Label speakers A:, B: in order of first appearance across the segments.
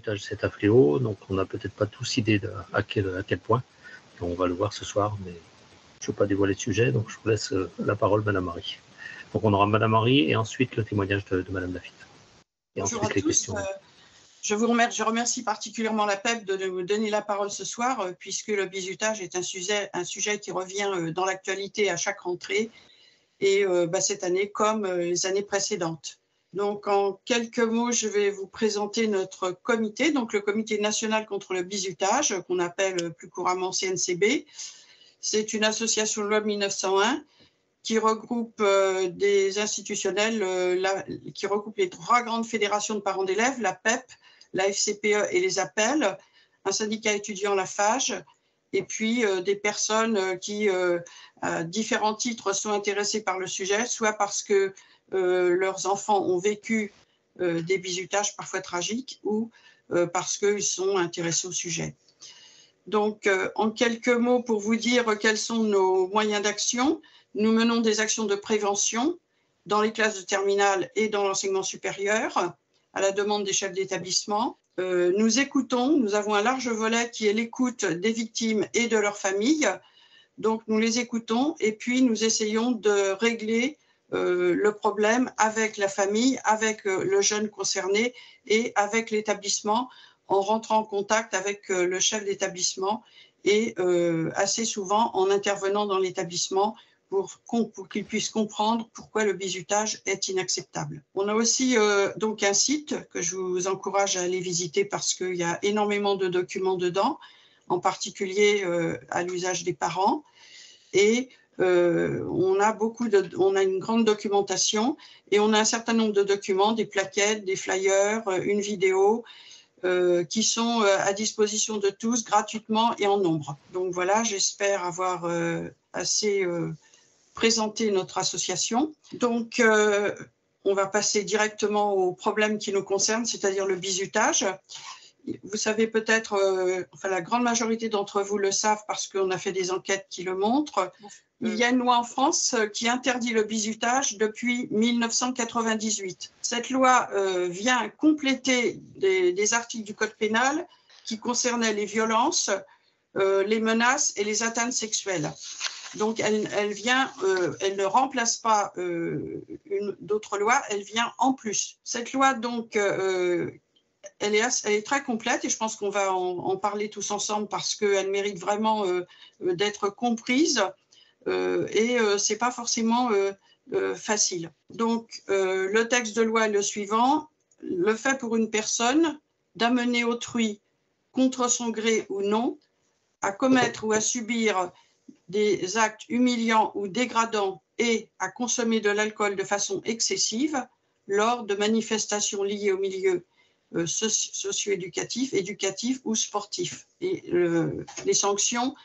A: bizutage, c'est un fléau, donc on n'a peut-être pas tous idée à quel point. Et on va le voir ce soir, mais je ne veux pas dévoiler le sujet, donc je vous laisse la parole, Madame Marie. Donc on aura Madame Marie et ensuite le témoignage de Madame Lafitte. Et
B: Bonjour
A: ensuite
B: à
A: les
B: tous.
A: questions.
B: Je remercie particulièrement la PEP de me donner la parole ce soir, puisque le bizutage est un sujet qui revient dans l'actualité à chaque rentrée, et cette année comme les années précédentes. Donc, en quelques mots, je vais vous présenter notre comité, donc le Comité national contre le bizutage, qu'on appelle plus couramment CNCB. C'est une association de loi de 1901 qui regroupe des institutionnels, qui regroupe les 3 grandes fédérations de parents d'élèves, la PEP, la FCPE et les APEL, un syndicat étudiant, la FAGE, et puis des personnes qui, à différents titres, sont intéressées par le sujet, soit parce que leurs enfants ont vécu des bizutages parfois tragiques, ou parce qu'ils sont intéressés au sujet. Donc, en quelques mots, pour vous dire quels sont nos moyens d'action, nous menons des actions de prévention dans les classes de terminale et dans l'enseignement supérieur, à la demande des chefs d'établissement. Nous écoutons, nous avons un large volet qui est l'écoute des victimes et de leurs familles. Donc, nous les écoutons et puis nous essayons de régler le problème avec la famille, avec le jeune concerné et avec l'établissement, en rentrant en contact avec le chef d'établissement et assez souvent en intervenant dans l'établissement pour qu'il puisse comprendre pourquoi le bizutage est inacceptable. On a aussi donc un site que je vous encourage à aller visiter parce qu'il y a énormément de documents dedans, en particulier à l'usage des parents. Et on a une grande documentation et on a un certain nombre de documents, des plaquettes, des flyers, une vidéo, qui sont à disposition de tous gratuitement et en nombre. Donc voilà, j'espère avoir assez présenté notre association. Donc on va passer directement au problème qui nous concerne, c'est-à-dire le bizutage. Vous savez peut-être, enfin la grande majorité d'entre vous le savent parce qu'on a fait des enquêtes qui le montrent. Il y a une loi en France qui interdit le bizutage depuis 1998. Cette loi vient compléter des articles du Code pénal qui concernaient les violences, les menaces et les atteintes sexuelles. Donc, elle ne remplace pas d'autres lois, elle vient en plus. Cette loi, donc, elle est très complète et je pense qu'on va en parler tous ensemble parce qu'elle mérite vraiment d'être comprise. Et ce n'est pas forcément facile. Donc, le texte de loi est le suivant. Le fait pour une personne d'amener autrui, contre son gré ou non, à commettre ou à subir des actes humiliants ou dégradants et à consommer de l'alcool de façon excessive lors de manifestations liées au milieu socio-éducatif, éducatif ou sportif. Et les sanctions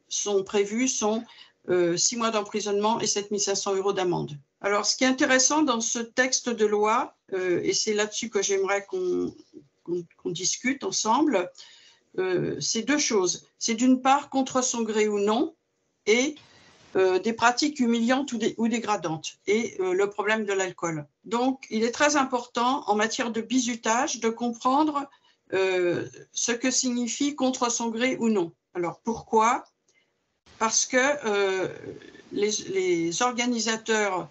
B: sont prévues, sont 6 mois d'emprisonnement et 7 500 € d'amende. Alors, ce qui est intéressant dans ce texte de loi, et c'est là-dessus que j'aimerais qu'on discute ensemble, c'est 2 choses. C'est d'une part contre son gré ou non, et des pratiques humiliantes ou dégradantes, et le problème de l'alcool. Donc, il est très important en matière de bizutage de comprendre ce que signifie contre son gré ou non. Alors, pourquoi ? Parce que les organisateurs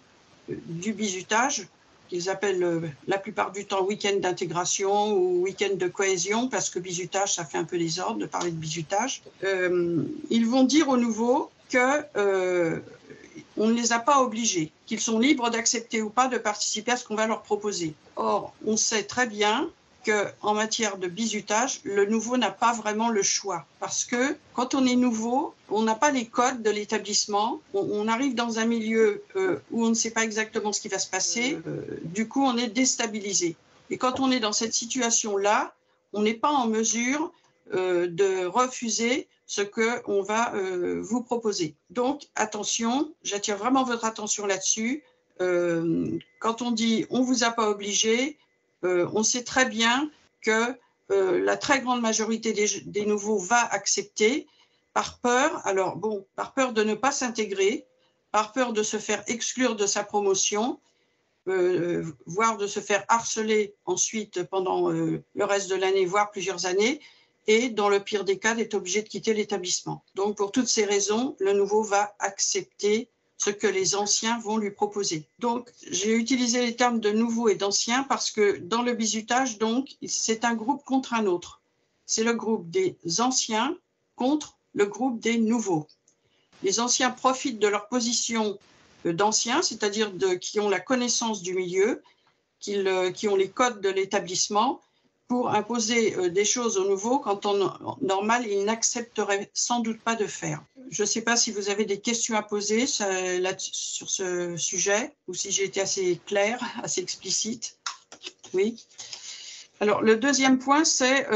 B: du bizutage, qu'ils appellent la plupart du temps week-end d'intégration ou week-end de cohésion, parce que bizutage, ça fait un peu désordre de parler de bizutage, ils vont dire aux nouveaux qu'on ne les a pas obligés, qu'ils sont libres d'accepter ou pas de participer à ce qu'on va leur proposer. Or, on sait très bien qu'en matière de bizutage, le nouveau n'a pas vraiment le choix. Parce que quand on est nouveau, on n'a pas les codes de l'établissement, on arrive dans un milieu où on ne sait pas exactement ce qui va se passer, du coup on est déstabilisé. Et quand on est dans cette situation-là, on n'est pas en mesure de refuser ce qu'on va vous proposer. Donc attention, j'attire vraiment votre attention là-dessus. Quand on dit « on ne vous a pas obligé », on sait très bien que la très grande majorité des nouveaux va accepter par peur, par peur de ne pas s'intégrer, par peur de se faire exclure de sa promotion voire de se faire harceler ensuite pendant le reste de l'année, voire plusieurs années, et dans le pire des cas, d'être obligé de quitter l'établissement. Donc, pour toutes ces raisons, le nouveau va accepter ce que les anciens vont lui proposer. Donc, j'ai utilisé les termes de nouveau et d'ancien parce que dans le bizutage, donc, c'est un groupe contre un autre. C'est le groupe des anciens contre le groupe des nouveaux. Les anciens profitent de leur position d'anciens, c'est-à-dire qui ont la connaissance du milieu, qui ont les codes de l'établissement, pour imposer des choses aux nouveaux quand en normal, ils n'accepteraient sans doute pas de faire. Je ne sais pas si vous avez des questions à poser sur ce sujet ou si j'ai été assez claire, assez explicite. Oui. Alors, le deuxième point, c'est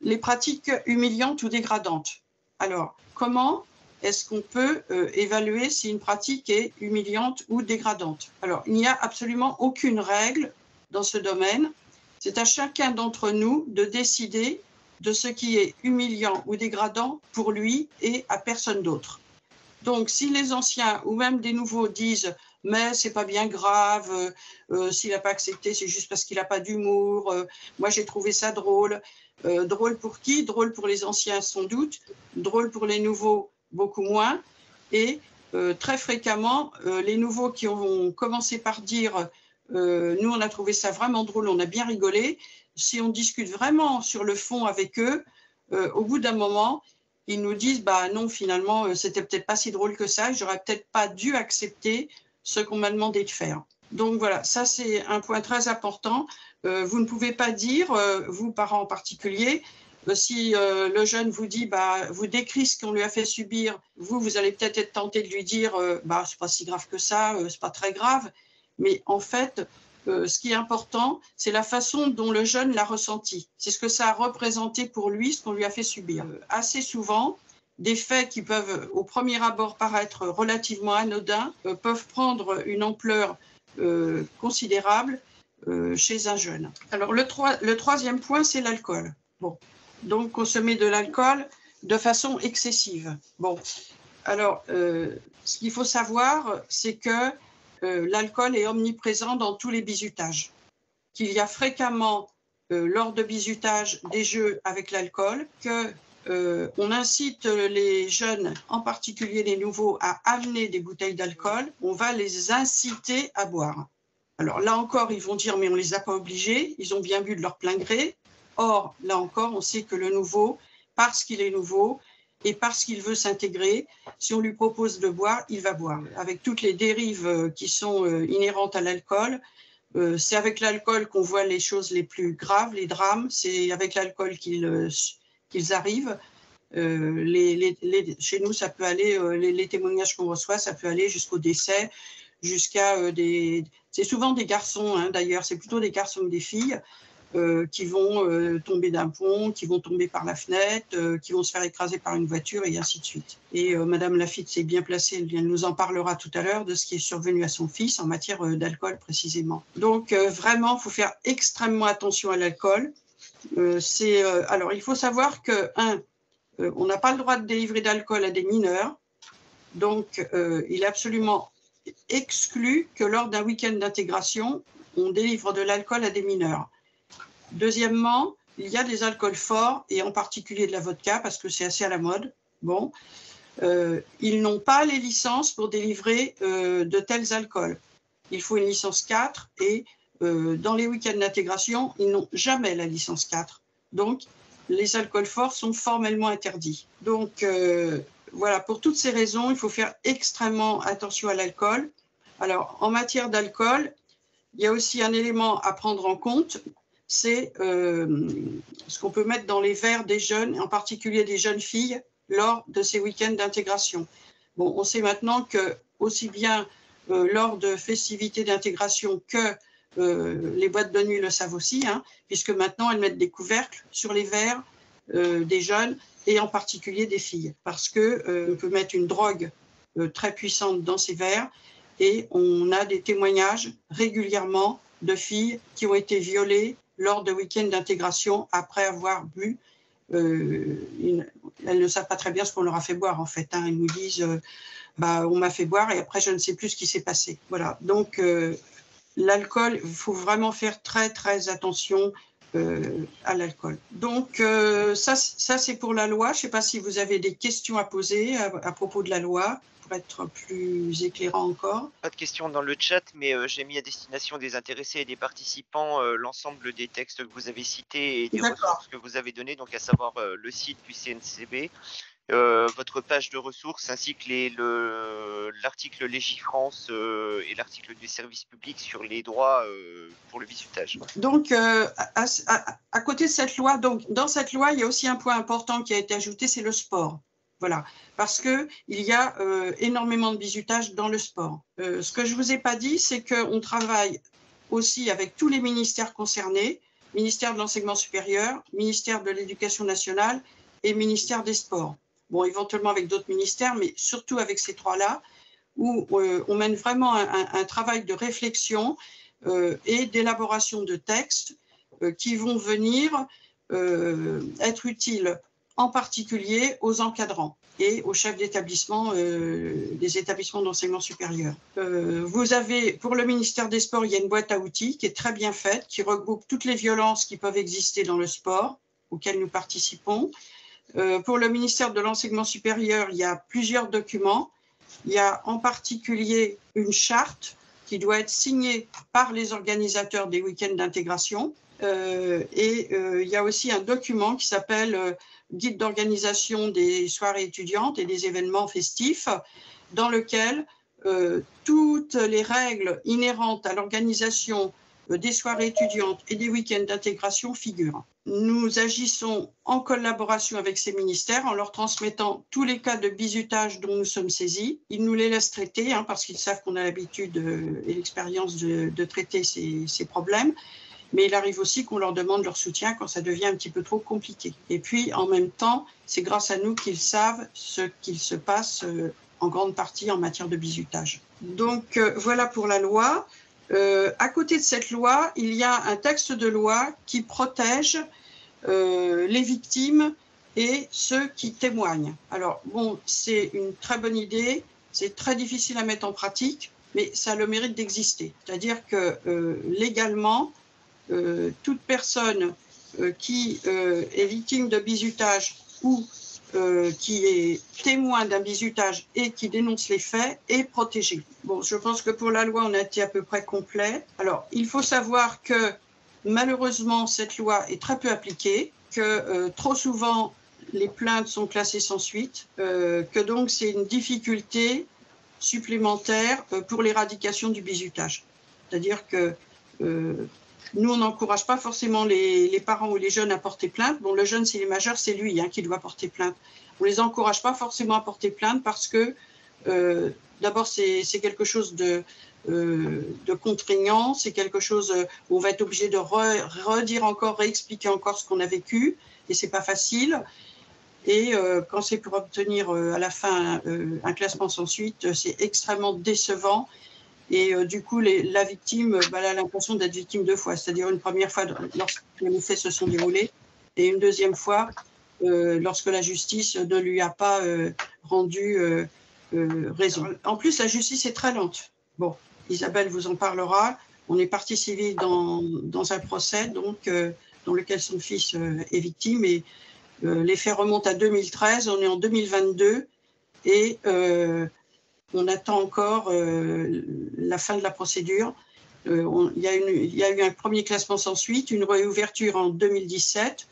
B: les pratiques humiliantes ou dégradantes. Alors, comment est-ce qu'on peut évaluer si une pratique est humiliante ou dégradante? Alors, il n'y a absolument aucune règle dans ce domaine. C'est à chacun d'entre nous de décider de ce qui est humiliant ou dégradant pour lui et à personne d'autre. Donc, si les anciens ou même des nouveaux disent « mais c'est pas bien grave, s'il n'a pas accepté, c'est juste parce qu'il n'a pas d'humour, moi j'ai trouvé ça drôle ». Drôle pour qui? Drôle pour les anciens sans doute, drôle pour les nouveaux beaucoup moins. Et très fréquemment, les nouveaux qui ont commencé par dire nous, on a trouvé ça vraiment drôle, on a bien rigolé. Si on discute vraiment sur le fond avec eux, au bout d'un moment, ils nous disent bah non, finalement, c'était peut-être pas si drôle que ça, j'aurais peut-être pas dû accepter ce qu'on m'a demandé de faire. Donc voilà, ça c'est un point très important. Vous ne pouvez pas dire, vous parents en particulier, si le jeune vous dit, vous décrit ce qu'on lui a fait subir, vous allez peut-être être tenté de lui dire, c'est pas si grave que ça, c'est pas très grave. Mais en fait, ce qui est important, c'est la façon dont le jeune l'a ressenti. C'est ce que ça a représenté pour lui, ce qu'on lui a fait subir. Assez souvent, des faits qui peuvent au premier abord paraître relativement anodins peuvent prendre une ampleur considérable chez un jeune. Alors le troisième point, c'est l'alcool. Bon, donc consommer de l'alcool de façon excessive. Bon, alors ce qu'il faut savoir, c'est que l'alcool est omniprésent dans tous les bizutages, qu'il y a fréquemment lors de bizutages des jeux avec l'alcool, qu'on incite les jeunes, en particulier les nouveaux, à amener des bouteilles d'alcool, on va les inciter à boire. Alors là encore, ils vont dire mais on ne les a pas obligés, ils ont bien bu de leur plein gré. Or, là encore, on sait que le nouveau, parce qu'il est nouveau, et parce qu'il veut s'intégrer, si on lui propose de boire, il va boire. Avec toutes les dérives qui sont inhérentes à l'alcool, c'est avec l'alcool qu'on voit les choses les plus graves, les drames, c'est avec l'alcool qu'ils arrivent. Chez nous, ça peut aller, les témoignages qu'on reçoit, ça peut aller jusqu'au décès, jusqu'à des... C'est souvent des garçons, hein, d'ailleurs, c'est plutôt des garçons que des filles, qui vont tomber d'un pont, qui vont tomber par la fenêtre, qui vont se faire écraser par une voiture et ainsi de suite. Et Madame Lafitte s'est bien placée, elle nous en parlera tout à l'heure de ce qui est survenu à son fils en matière d'alcool précisément. Donc vraiment, il faut faire extrêmement attention à l'alcool. Alors il faut savoir que, on n'a pas le droit de délivrer d'alcool à des mineurs, donc il est absolument exclu que lors d'un week-end d'intégration, on délivre de l'alcool à des mineurs. Deuxièmement, il y a des alcools forts, et en particulier de la vodka, parce que c'est assez à la mode. Bon, ils n'ont pas les licences pour délivrer de tels alcools. Il faut une licence 4, et dans les week-ends d'intégration, ils n'ont jamais la licence 4. Donc, les alcools forts sont formellement interdits. Donc, voilà, pour toutes ces raisons, il faut faire extrêmement attention à l'alcool. Alors, en matière d'alcool, il y a aussi un élément à prendre en compte, c'est ce qu'on peut mettre dans les verres des jeunes, en particulier des jeunes filles, lors de ces week-ends d'intégration. Bon, on sait maintenant que, aussi bien lors de festivités d'intégration que les boîtes de nuit le savent aussi, hein, puisque maintenant elles mettent des couvercles sur les verres des jeunes et en particulier des filles, parce qu'on peut mettre une drogue très puissante dans ces verres, et on a des témoignages régulièrement de filles qui ont été violées lors de week-ends d'intégration après avoir bu elles ne savent pas très bien ce qu'on leur a fait boire, en fait. Hein. Ils nous disent on m'a fait boire et après, je ne sais plus ce qui s'est passé. Voilà. Donc, l'alcool, il faut vraiment faire très, très attention à l'alcool. Donc, ça c'est pour la loi. Je ne sais pas si vous avez des questions à poser à propos de la loi, pour être plus éclairant encore.
C: Pas de questions dans le chat, mais j'ai mis à destination des intéressés et des participants l'ensemble des textes que vous avez cités et des ressources que vous avez données, donc à savoir le site du CNCB, votre page de ressources ainsi que l'article Légifrance et l'article du service public sur les droits pour le bizutage.
B: Donc, à côté de cette loi, donc, dans cette loi, il y a aussi un point important qui a été ajouté, c'est le sport. Voilà, parce qu'il y a énormément de bizutage dans le sport. Ce que je ne vous ai pas dit, c'est qu'on travaille aussi avec tous les ministères concernés, ministère de l'enseignement supérieur, ministère de l'éducation nationale et ministère des sports. Bon, éventuellement avec d'autres ministères, mais surtout avec ces trois-là, où on mène vraiment un travail de réflexion et d'élaboration de textes qui vont venir être utiles en particulier aux encadrants et aux chefs d'établissement des établissements d'enseignement supérieur. Vous avez, pour le ministère des Sports, il y a une boîte à outils qui est très bien faite, qui regroupe toutes les violences qui peuvent exister dans le sport, auxquelles nous participons. Pour le ministère de l'enseignement supérieur, il y a plusieurs documents. Il y a en particulier une charte qui doit être signée par les organisateurs des week-ends d'intégration. Il y a aussi un document qui s'appelle Guide d'organisation des soirées étudiantes et des événements festifs, dans lequel toutes les règles inhérentes à l'organisation des soirées étudiantes et des week-ends d'intégration figurent. Nous agissons en collaboration avec ces ministères en leur transmettant tous les cas de bizutage dont nous sommes saisis. Ils nous les laissent traiter parce qu'ils savent qu'on a l'habitude et l'expérience de traiter ces problèmes. Mais il arrive aussi qu'on leur demande leur soutien quand ça devient un petit peu trop compliqué. Et puis, en même temps, c'est grâce à nous qu'ils savent ce qu'il se passe en grande partie en matière de bizutage. Donc, voilà pour la loi. À côté de cette loi, il y a un texte de loi qui protège les victimes et ceux qui témoignent. Alors, bon, c'est une très bonne idée, c'est très difficile à mettre en pratique, mais ça a le mérite d'exister. C'est-à-dire que légalement, toute personne qui est victime de bizutage ou qui est témoin d'un bizutage et qui dénonce les faits est protégée. Bon, je pense que pour la loi, on a été à peu près complet. Alors, il faut savoir que malheureusement, cette loi est très peu appliquée, que trop souvent, les plaintes sont classées sans suite, que donc c'est une difficulté supplémentaire pour l'éradication du bizutage. C'est-à-dire que nous, on n'encourage pas forcément les parents ou les jeunes à porter plainte. Bon, le jeune, s'il est majeur, c'est lui qui doit porter plainte. On ne les encourage pas forcément à porter plainte parce que, d'abord, c'est quelque chose de contraignant, c'est quelque chose où on va être obligé de redire encore, réexpliquer encore ce qu'on a vécu, et ce n'est pas facile. Et quand c'est pour obtenir à la fin un classement sans suite, c'est extrêmement décevant. Et du coup, la victime elle a l'impression d'être victime deux fois, c'est-à-dire une première fois lorsque les faits se sont déroulés et une deuxième fois lorsque la justice ne lui a pas rendu raison. En plus, la justice est très lente. Bon, Isabelle vous en parlera. On est partie civile dans un procès donc, dans lequel son fils est victime. Et les faits remontent à 2013, on est en 2022 et on attend encore la fin de la procédure. Il y a eu un premier classement sans suite, une réouverture en 2017.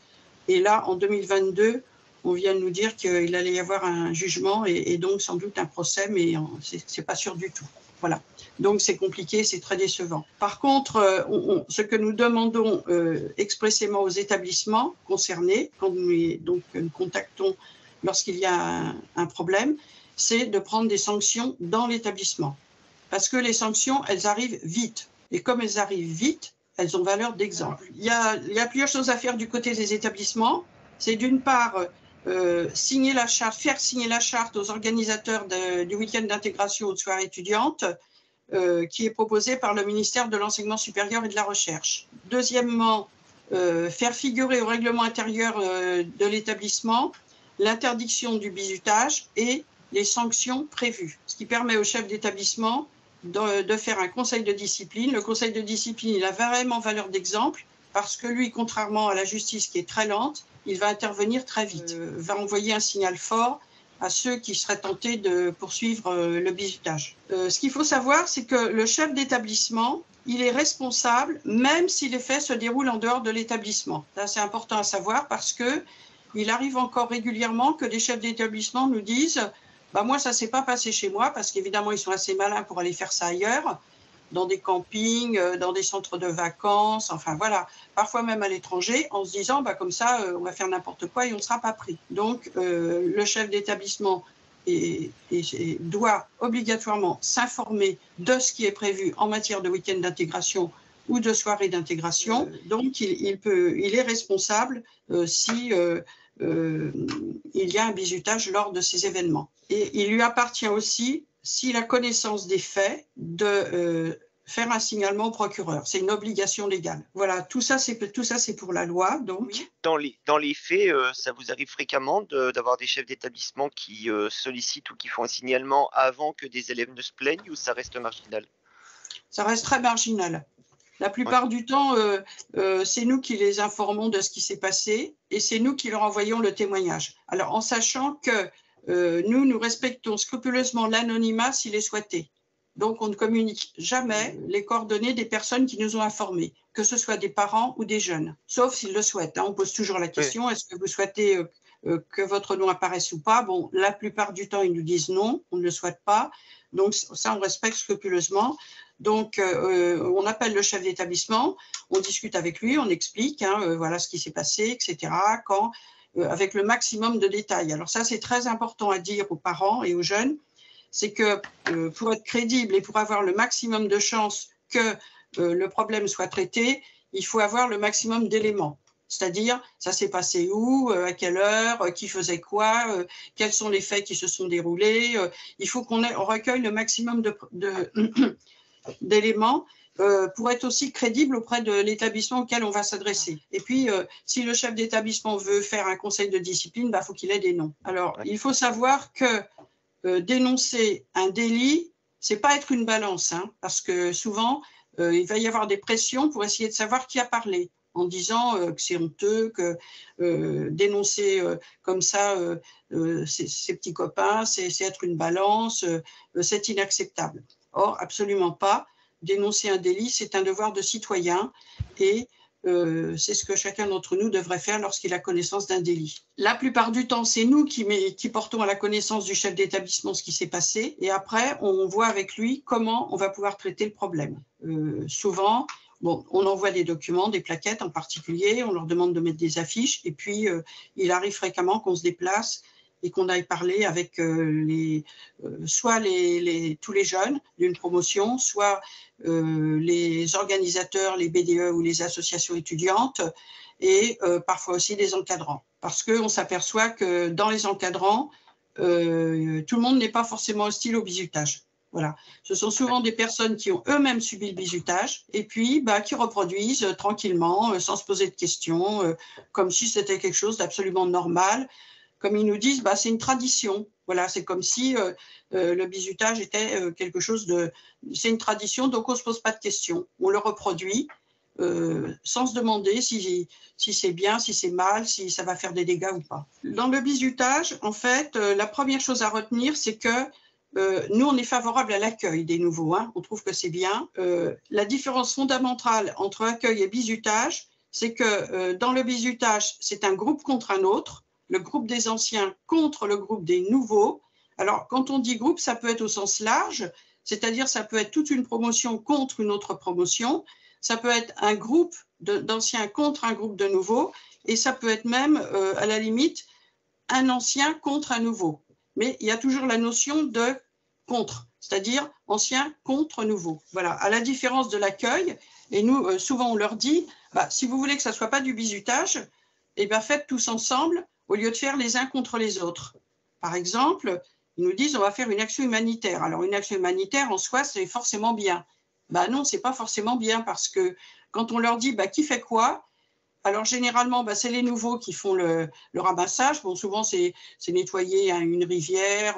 B: Et là, en 2022, on vient de nous dire qu'il allait y avoir un jugement et donc sans doute un procès, mais ce n'est pas sûr du tout. Voilà. Donc, c'est compliqué, c'est très décevant. Par contre, ce que nous demandons expressément aux établissements concernés, quand nous contactons lorsqu'il y a un problème, c'est de prendre des sanctions dans l'établissement. Parce que les sanctions, elles arrivent vite. Et comme elles arrivent vite, elles ont valeur d'exemple. Il y a plusieurs choses à faire du côté des établissements. C'est d'une part faire signer la charte aux organisateurs du week-end d'intégration ou de soirée étudiante qui est proposée par le ministère de l'Enseignement supérieur et de la Recherche. Deuxièmement, faire figurer au règlement intérieur de l'établissement l'interdiction du bizutage et les sanctions prévues, ce qui permet au chef d'établissement de faire un conseil de discipline. Le conseil de discipline, il a vraiment valeur d'exemple parce que lui, contrairement à la justice qui est très lente, il va intervenir très vite, va envoyer un signal fort à ceux qui seraient tentés de poursuivre le bizutage. Ce qu'il faut savoir, c'est que le chef d'établissement, il est responsable même si les faits se déroulent en dehors de l'établissement. Ça, c'est important à savoir parce que il arrive encore régulièrement que des chefs d'établissement nous disent bah, « moi, ça ne s'est pas passé chez moi » parce qu'évidemment, ils sont assez malins pour aller faire ça ailleurs, dans des campings, dans des centres de vacances, enfin voilà, parfois même à l'étranger, en se disant bah, comme ça, on va faire n'importe quoi et on ne sera pas pris. Donc, le chef d'établissement doit obligatoirement s'informer de ce qui est prévu en matière de week-end d'intégration ou de soirée d'intégration. Donc, il est responsable si il y a un bizutage lors de ces événements. Et il lui appartient aussi, s'il a connaissance des faits, de faire un signalement au procureur. C'est une obligation légale. Voilà, tout ça, c'est pour la loi. Donc.
C: Dans les faits, ça vous arrive fréquemment d'avoir des chefs d'établissement qui sollicitent ou qui font un signalement avant que des élèves ne se plaignent, ou ça reste marginal? Ça
B: reste très marginal. La plupart du temps, c'est nous qui les informons de ce qui s'est passé et c'est nous qui leur envoyons le témoignage. Alors, en sachant que nous respectons scrupuleusement l'anonymat s'il est souhaité. Donc, on ne communique jamais les coordonnées des personnes qui nous ont informés, que ce soit des parents ou des jeunes, sauf s'ils le souhaitent. On pose toujours la question, est-ce que vous souhaitez que votre nom apparaisse ou pas? Bon, la plupart du temps, ils nous disent non, on ne le souhaite pas. Donc, ça, on respecte scrupuleusement. Donc, on appelle le chef d'établissement, on discute avec lui, on explique, voilà ce qui s'est passé, etc., quand, avec le maximum de détails. Alors ça, c'est très important à dire aux parents et aux jeunes, c'est que pour être crédible et pour avoir le maximum de chances que le problème soit traité, il faut avoir le maximum d'éléments. C'est-à-dire, ça s'est passé où, à quelle heure, qui faisait quoi, quels sont les faits qui se sont déroulés. Il faut qu'on recueille le maximum d'éléments pour être aussi crédible auprès de l'établissement auquel on va s'adresser. Et puis, si le chef d'établissement veut faire un conseil de discipline, il faut qu'il ait des noms. Alors, il faut savoir que dénoncer un délit, c'est pas être une balance, parce que souvent, il va y avoir des pressions pour essayer de savoir qui a parlé, en disant que c'est honteux, que dénoncer comme ça ses petits copains, c'est être une balance, c'est inacceptable. Or, absolument pas. Dénoncer un délit, c'est un devoir de citoyen et c'est ce que chacun d'entre nous devrait faire lorsqu'il a connaissance d'un délit. La plupart du temps, c'est nous qui portons à la connaissance du chef d'établissement ce qui s'est passé et après, on voit avec lui comment on va pouvoir traiter le problème. Souvent, bon, on envoie des documents, des plaquettes en particulier, on leur demande de mettre des affiches et puis il arrive fréquemment qu'on se déplace et qu'on aille parler avec soit tous les jeunes d'une promotion, soit les organisateurs, les BDE ou les associations étudiantes, et parfois aussi des encadrants. Parce qu'on s'aperçoit que dans les encadrants, tout le monde n'est pas forcément hostile au bizutage. Voilà. Ce sont souvent des personnes qui ont eux-mêmes subi le bizutage et puis qui reproduisent tranquillement, sans se poser de questions, comme si c'était quelque chose d'absolument normal. Comme ils nous disent, c'est une tradition. Voilà, c'est comme si le bizutage était quelque chose de... C'est une tradition, donc on ne se pose pas de questions. On le reproduit sans se demander si c'est bien, si c'est mal, si ça va faire des dégâts ou pas. Dans le bizutage, en fait, la première chose à retenir, c'est que nous, on est favorable à l'accueil des nouveaux. On trouve que c'est bien. La différence fondamentale entre accueil et bizutage, c'est que dans le bizutage, c'est un groupe contre un autre. Le groupe des anciens contre le groupe des nouveaux. Alors, quand on dit groupe, ça peut être au sens large, c'est-à-dire ça peut être toute une promotion contre une autre promotion, ça peut être un groupe d'anciens contre un groupe de nouveaux, et ça peut être même, à la limite, un ancien contre un nouveau. Mais il y a toujours la notion de contre, c'est-à-dire ancien contre nouveau. Voilà, à la différence de l'accueil, et nous, souvent on leur dit, si vous voulez que ça ne soit pas du bizutage, faites tous ensemble, au lieu de faire les uns contre les autres. Par exemple, ils nous disent on va faire une action humanitaire. Alors, une action humanitaire, en soi, c'est forcément bien. Non, ce n'est pas forcément bien parce que quand on leur dit qui fait quoi, Alors, généralement, c'est les nouveaux qui font le ramassage. Bon, souvent, c'est nettoyer une rivière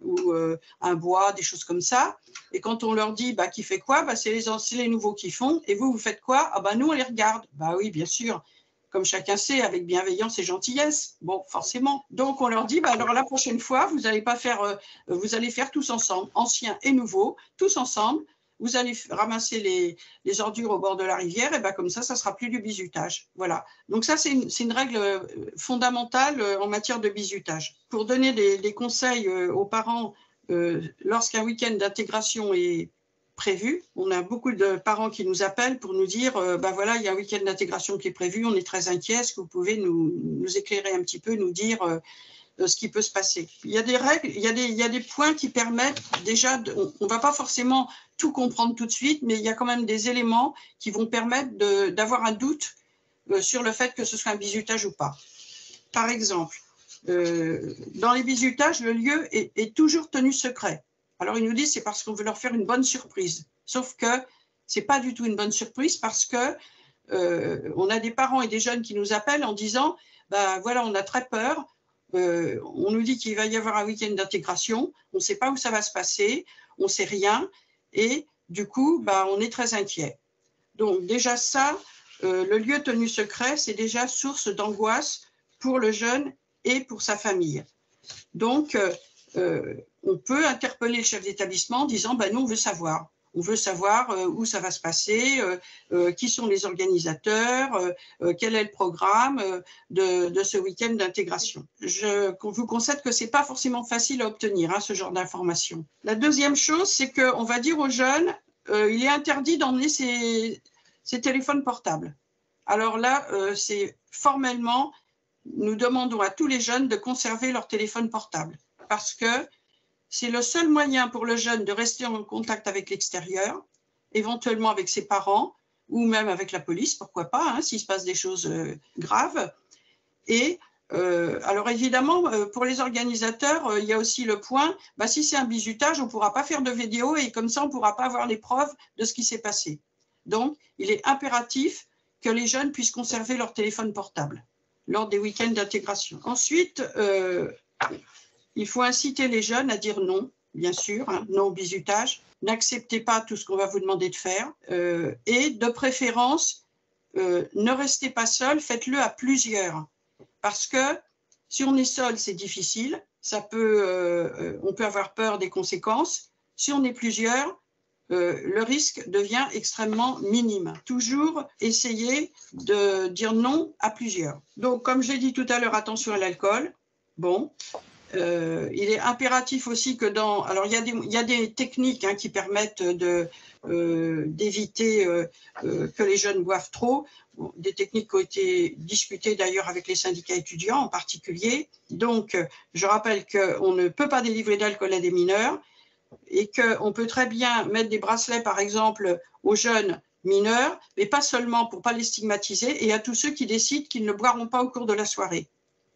B: ou un bois, des choses comme ça. Et quand on leur dit qui fait quoi, c'est les nouveaux qui font. Et vous faites quoi? Ah nous, on les regarde. Oui, bien sûr. Comme chacun sait, avec bienveillance et gentillesse. Bon, forcément. Donc, on leur dit, alors la prochaine fois, vous allez faire tous ensemble, anciens et nouveaux, tous ensemble. Vous allez ramasser les ordures au bord de la rivière, et comme ça sera plus du bizutage. Voilà. Donc ça, c'est une règle fondamentale en matière de bizutage. Pour donner des conseils aux parents, lorsqu'un week-end d'intégration est prévu, on a beaucoup de parents qui nous appellent pour nous dire voilà, il y a un week-end d'intégration qui est prévu, on est très inquiets, est-ce que vous pouvez nous éclairer un petit peu, nous dire ce qui peut se passer. Il y a des règles, il y a des points qui permettent déjà, on ne va pas forcément tout comprendre tout de suite, mais il y a quand même des éléments qui vont permettre d'avoir un doute sur le fait que ce soit un bizutage ou pas. Par exemple, dans les bizutages, le lieu est toujours tenu secret. Alors, ils nous disent c'est parce qu'on veut leur faire une bonne surprise. Sauf que ce n'est pas du tout une bonne surprise parce que on a des parents et des jeunes qui nous appellent en disant voilà, on a très peur. On nous dit qu'il va y avoir un week-end d'intégration. On ne sait pas où ça va se passer. On ne sait rien. Et du coup, on est très inquiet. Donc, déjà ça, le lieu tenu secret, c'est déjà source d'angoisse pour le jeune et pour sa famille. Donc, on peut interpeller le chef d'établissement en disant nous, on veut savoir. On veut savoir où ça va se passer, qui sont les organisateurs, quel est le programme de ce week-end d'intégration. Je vous concède que ce n'est pas forcément facile à obtenir, ce genre d'informations. La deuxième chose, c'est qu'on va dire aux jeunes, il est interdit d'emmener ses téléphones portables. Alors là, c'est formellement, nous demandons à tous les jeunes de conserver leur téléphone portable parce que c'est le seul moyen pour le jeune de rester en contact avec l'extérieur, éventuellement avec ses parents ou même avec la police, pourquoi pas, s'il se passe des choses graves. Et alors évidemment, pour les organisateurs, il y a aussi le point, si c'est un bizutage, on ne pourra pas faire de vidéo et comme ça, on ne pourra pas avoir les preuves de ce qui s'est passé. Donc, il est impératif que les jeunes puissent conserver leur téléphone portable lors des week-ends d'intégration. Ensuite, il faut inciter les jeunes à dire non, bien sûr, non au bizutage. N'acceptez pas tout ce qu'on va vous demander de faire. Et de préférence, ne restez pas seul, faites-le à plusieurs. Parce que si on est seul, c'est difficile. On peut avoir peur des conséquences. Si on est plusieurs, le risque devient extrêmement minime. Toujours essayer de dire non à plusieurs. Donc, comme je l'ai dit tout à l'heure, attention à l'alcool. Bon. Il est impératif aussi que alors il y a des techniques qui permettent d'éviter que les jeunes boivent trop, des techniques qui ont été discutées d'ailleurs avec les syndicats étudiants en particulier. Donc, je rappelle qu'on ne peut pas délivrer d'alcool à des mineurs et qu'on peut très bien mettre des bracelets, par exemple, aux jeunes mineurs, mais pas seulement pour ne pas les stigmatiser, et à tous ceux qui décident qu'ils ne boiront pas au cours de la soirée.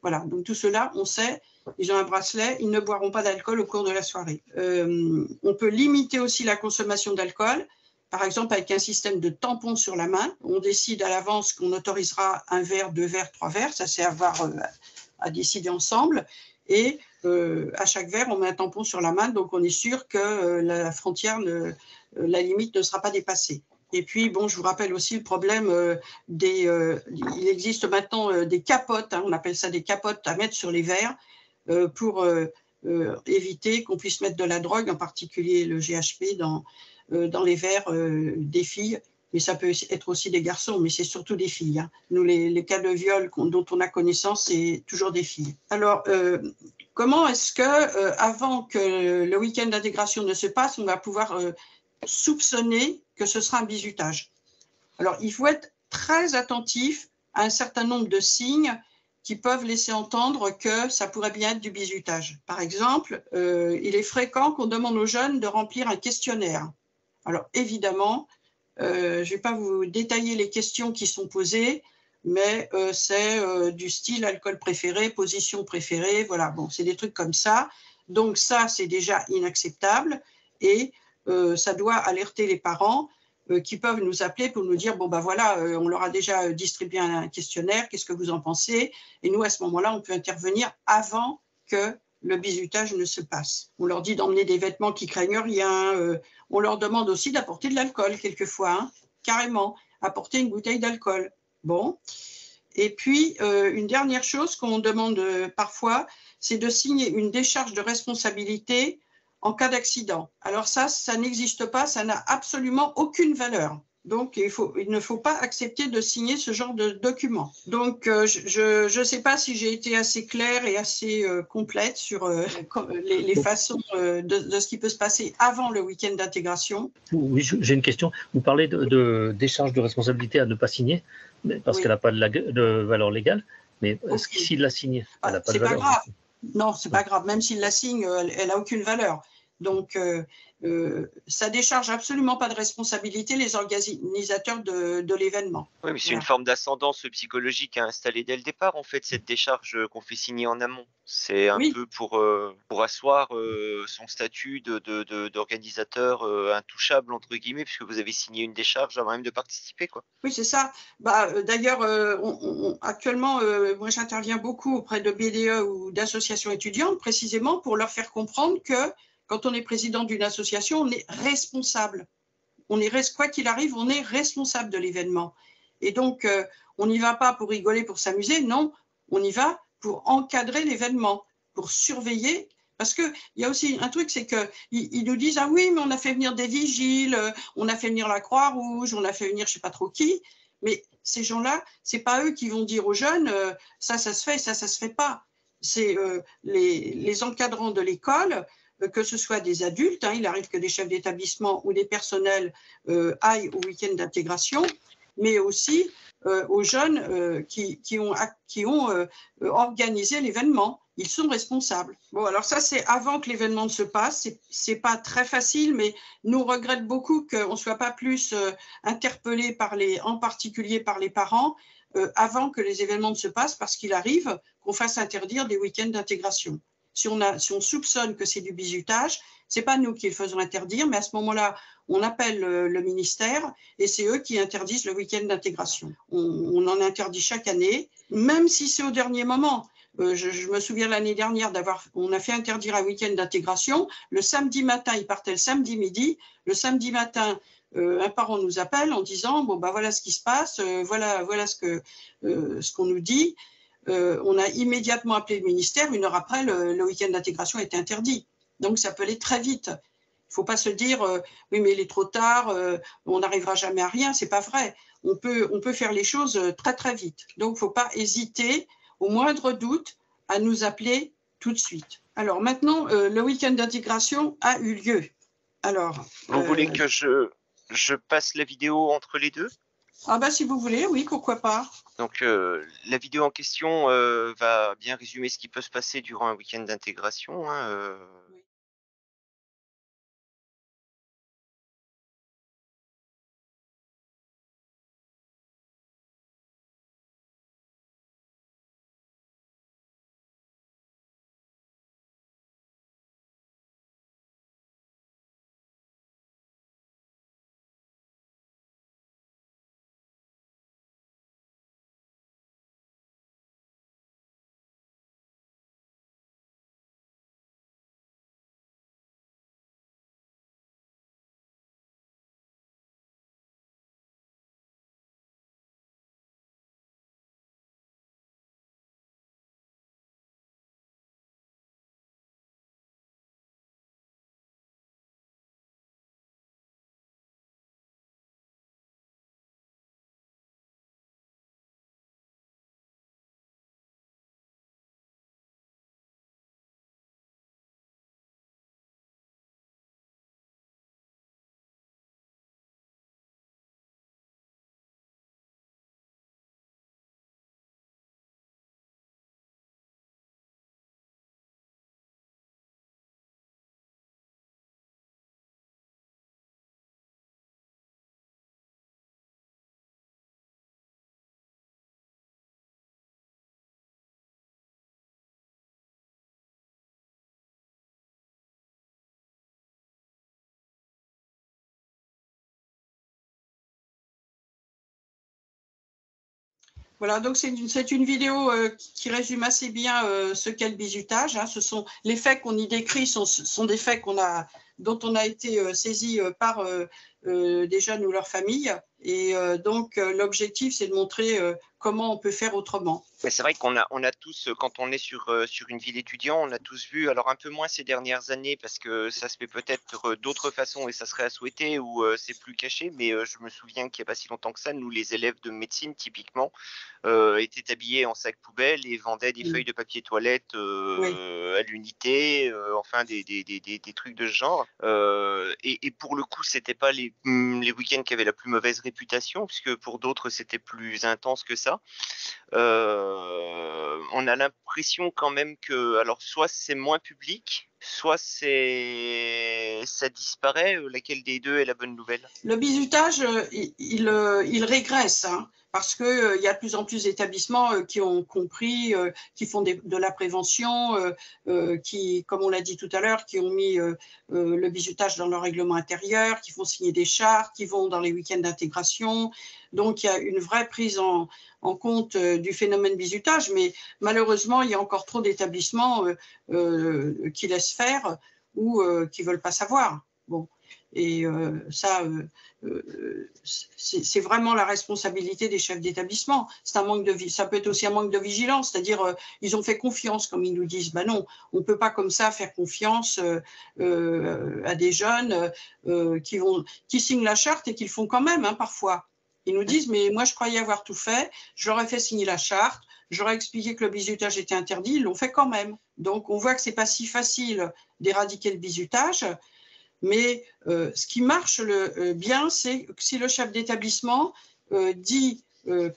B: Voilà, donc tout cela, on sait, ils ont un bracelet, ils ne boiront pas d'alcool au cours de la soirée. On peut limiter aussi la consommation d'alcool, par exemple avec un système de tampons sur la main. On décide à l'avance qu'on autorisera un verre, 2 verres, 3 verres, ça c'est à décider ensemble. Et à chaque verre, on met un tampon sur la main, donc on est sûr que la frontière, la limite ne sera pas dépassée. Et puis, bon, je vous rappelle aussi le problème il existe maintenant des capotes, on appelle ça des capotes à mettre sur les verres pour éviter qu'on puisse mettre de la drogue, en particulier le GHB, dans les verres des filles. Mais ça peut être aussi des garçons, mais c'est surtout des filles. Nous, les cas de viol dont on a connaissance, c'est toujours des filles. Alors, comment est-ce que, avant que le week-end d'intégration ne se passe, on va pouvoir soupçonner que ce sera un bizutage? Alors, il faut être très attentif à un certain nombre de signes qui peuvent laisser entendre que ça pourrait bien être du bizutage. Par exemple, il est fréquent qu'on demande aux jeunes de remplir un questionnaire. Alors, évidemment, je ne vais pas vous détailler les questions qui sont posées, mais c'est du style alcool préféré, position préférée, voilà, bon, c'est des trucs comme ça. Donc ça, c'est déjà inacceptable et ça doit alerter les parents qui peuvent nous appeler pour nous dire, bon, ben voilà, on leur a déjà distribué un questionnaire, qu'est-ce que vous en pensez? Et nous, à ce moment-là, on peut intervenir avant que le bizutage ne se passe. On leur dit d'emmener des vêtements qui craignent rien. On leur demande aussi d'apporter de l'alcool, quelquefois, hein, carrément, apporter une bouteille d'alcool. Bon. Et puis, une dernière chose qu'on demande parfois, c'est de signer une décharge de responsabilité en cas d'accident. Alors ça n'existe pas, ça n'a absolument aucune valeur. Donc, il ne faut pas accepter de signer ce genre de document. Donc, je ne sais pas si j'ai été assez claire et assez complète sur les façons de ce qui peut se passer avant le week-end d'intégration.
A: Oui, j'ai une question. Vous parlez de décharge de responsabilité à ne pas signer, parce qu'elle n'a pas de valeur légale, mais est-ce que s'il l'a signé, elle n'a pas de valeur?
B: C'est pas grave. Non, c'est pas grave. Même s'il la signe, elle n'a aucune valeur. Donc, ça décharge absolument pas de responsabilité les organisateurs de l'événement.
C: Oui, mais c'est une forme d'ascendance psychologique à installer dès le départ, en fait, cette décharge qu'on fait signer en amont. C'est un peu pour asseoir son statut d'organisateur intouchable, entre guillemets, puisque vous avez signé une décharge avant même de participer, quoi.
B: Oui, c'est ça. D'ailleurs, actuellement, moi, j'interviens beaucoup auprès de BDE ou d'associations étudiantes, précisément pour leur faire comprendre que quand on est président d'une association, on est responsable. Quoi qu'il arrive, on est responsable de l'événement. Et donc, on n'y va pas pour rigoler, pour s'amuser. Non, on y va pour encadrer l'événement, pour surveiller. Parce qu'il y a aussi un truc, c'est qu'ils nous disent « Ah oui, mais on a fait venir des vigiles, on a fait venir la Croix-Rouge, on a fait venir je ne sais pas trop qui. » Mais ces gens-là, ce n'est pas eux qui vont dire aux jeunes « Ça se fait, ça se fait pas. » C'est les encadrants de l'école, que ce soit des adultes, hein, il arrive que des chefs d'établissement ou des personnels aillent au week-end d'intégration, mais aussi aux jeunes qui ont organisé l'événement. Ils sont responsables. Bon, alors ça, c'est avant que l'événement ne se passe. C'est pas très facile, mais nous on regrette beaucoup qu'on ne soit pas plus interpellé en particulier par les parents avant que les événements ne se passent, parce qu'il arrive qu'on fasse interdire des week-ends d'intégration. Si on soupçonne que c'est du bizutage, ce n'est pas nous qui le faisons interdire, mais à ce moment-là, on appelle le ministère et c'est eux qui interdisent le week-end d'intégration. On en interdit chaque année, même si c'est au dernier moment. Je me souviens l'année dernière on a fait interdire un week-end d'intégration. Le samedi matin, ils partaient le samedi midi. Le samedi matin, un parent nous appelle en disant bon, bah, voilà ce qui se passe, voilà ce qu'on nous dit. On a immédiatement appelé le ministère. 1 heure après, le week-end d'intégration était interdit. Donc, ça peut aller très vite. Il ne faut pas se dire oui, mais il est trop tard, on n'arrivera jamais à rien. Ce n'est pas vrai. On peut faire les choses très, très vite. Donc, il ne faut pas hésiter, au moindre doute, à nous appeler tout de suite. Alors, maintenant, le week-end d'intégration a eu lieu. Alors,
C: vous voulez que je passe la vidéo entre les deux?
B: Ah bah si vous voulez, oui, pourquoi pas.
C: Donc la vidéo en question va bien résumer ce qui peut se passer durant un week-end d'intégration, hein,
B: Oui. Voilà, donc c'est une vidéo qui résume assez bien ce qu'est le bizutage. Hein. Les faits qu'on y décrit sont des faits dont on a été saisis par des jeunes ou leurs familles. Et donc, l'objectif, c'est de montrer comment on peut faire autrement.
C: C'est vrai qu'on a tous, quand on est sur une vie d'étudiant, on a tous vu, alors un peu moins ces dernières années, parce que ça se fait peut-être d'autres façons et ça serait à souhaiter, ou c'est plus caché, mais je me souviens qu'il n'y a pas si longtemps que ça, nous, les élèves de médecine, typiquement, étaient habillés en sac poubelle et vendaient des feuilles de papier toilette à l'unité, enfin des trucs de ce genre. Et pour le coup, c'était pas les week-ends qui avaient la plus mauvaise réputation, puisque pour d'autres, c'était plus intense que ça. On a l'impression quand même que, alors soit c'est moins public, soit ça disparaît. Laquelle des deux est la bonne nouvelle?
B: Le bizutage, il régresse, hein, parce qu'il y a de plus en plus d'établissements qui ont compris, qui font de la prévention, qui, comme on l'a dit tout à l'heure, qui ont mis le bizutage dans leur règlement intérieur, qui font signer des chartes, qui vont dans les week-ends d'intégration. Donc, il y a une vraie prise en compte du phénomène bizutage, mais malheureusement, il y a encore trop d'établissements qui laissent faire ou qui ne veulent pas savoir. Bon. Et ça, c'est vraiment la responsabilité des chefs d'établissement. Ça peut être aussi un manque de vigilance, c'est-à-dire ils ont fait confiance, comme ils nous disent. Ben non, on ne peut pas comme ça faire confiance à des jeunes qui signent la charte et qui le font quand même, hein, parfois. Ils nous disent, mais moi je croyais avoir tout fait, je leur ai fait signer la charte, j'aurais expliqué que le bizutage était interdit, ils l'ont fait quand même. Donc on voit que ce n'est pas si facile d'éradiquer le bizutage. Mais ce qui marche bien, c'est si le chef d'établissement dit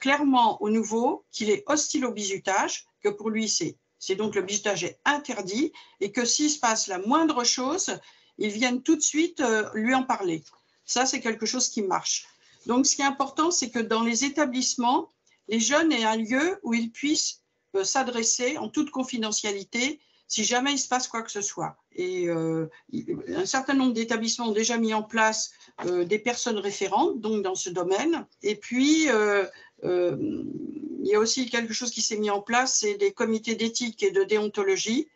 B: clairement aux nouveaux qu'il est hostile au bizutage, que pour lui, c'est donc le bizutage est interdit et que s'il se passe la moindre chose, ils viennent tout de suite lui en parler. Ça, c'est quelque chose qui marche. Donc, ce qui est important, c'est que dans les établissements, les jeunes aient un lieu où ils puissent s'adresser en toute confidentialité si jamais il se passe quoi que ce soit. Et un certain nombre d'établissements ont déjà mis en place des personnes référentes donc dans ce domaine. Et puis, il y a aussi quelque chose qui s'est mis en place, c'est des comités d'éthique et de déontologie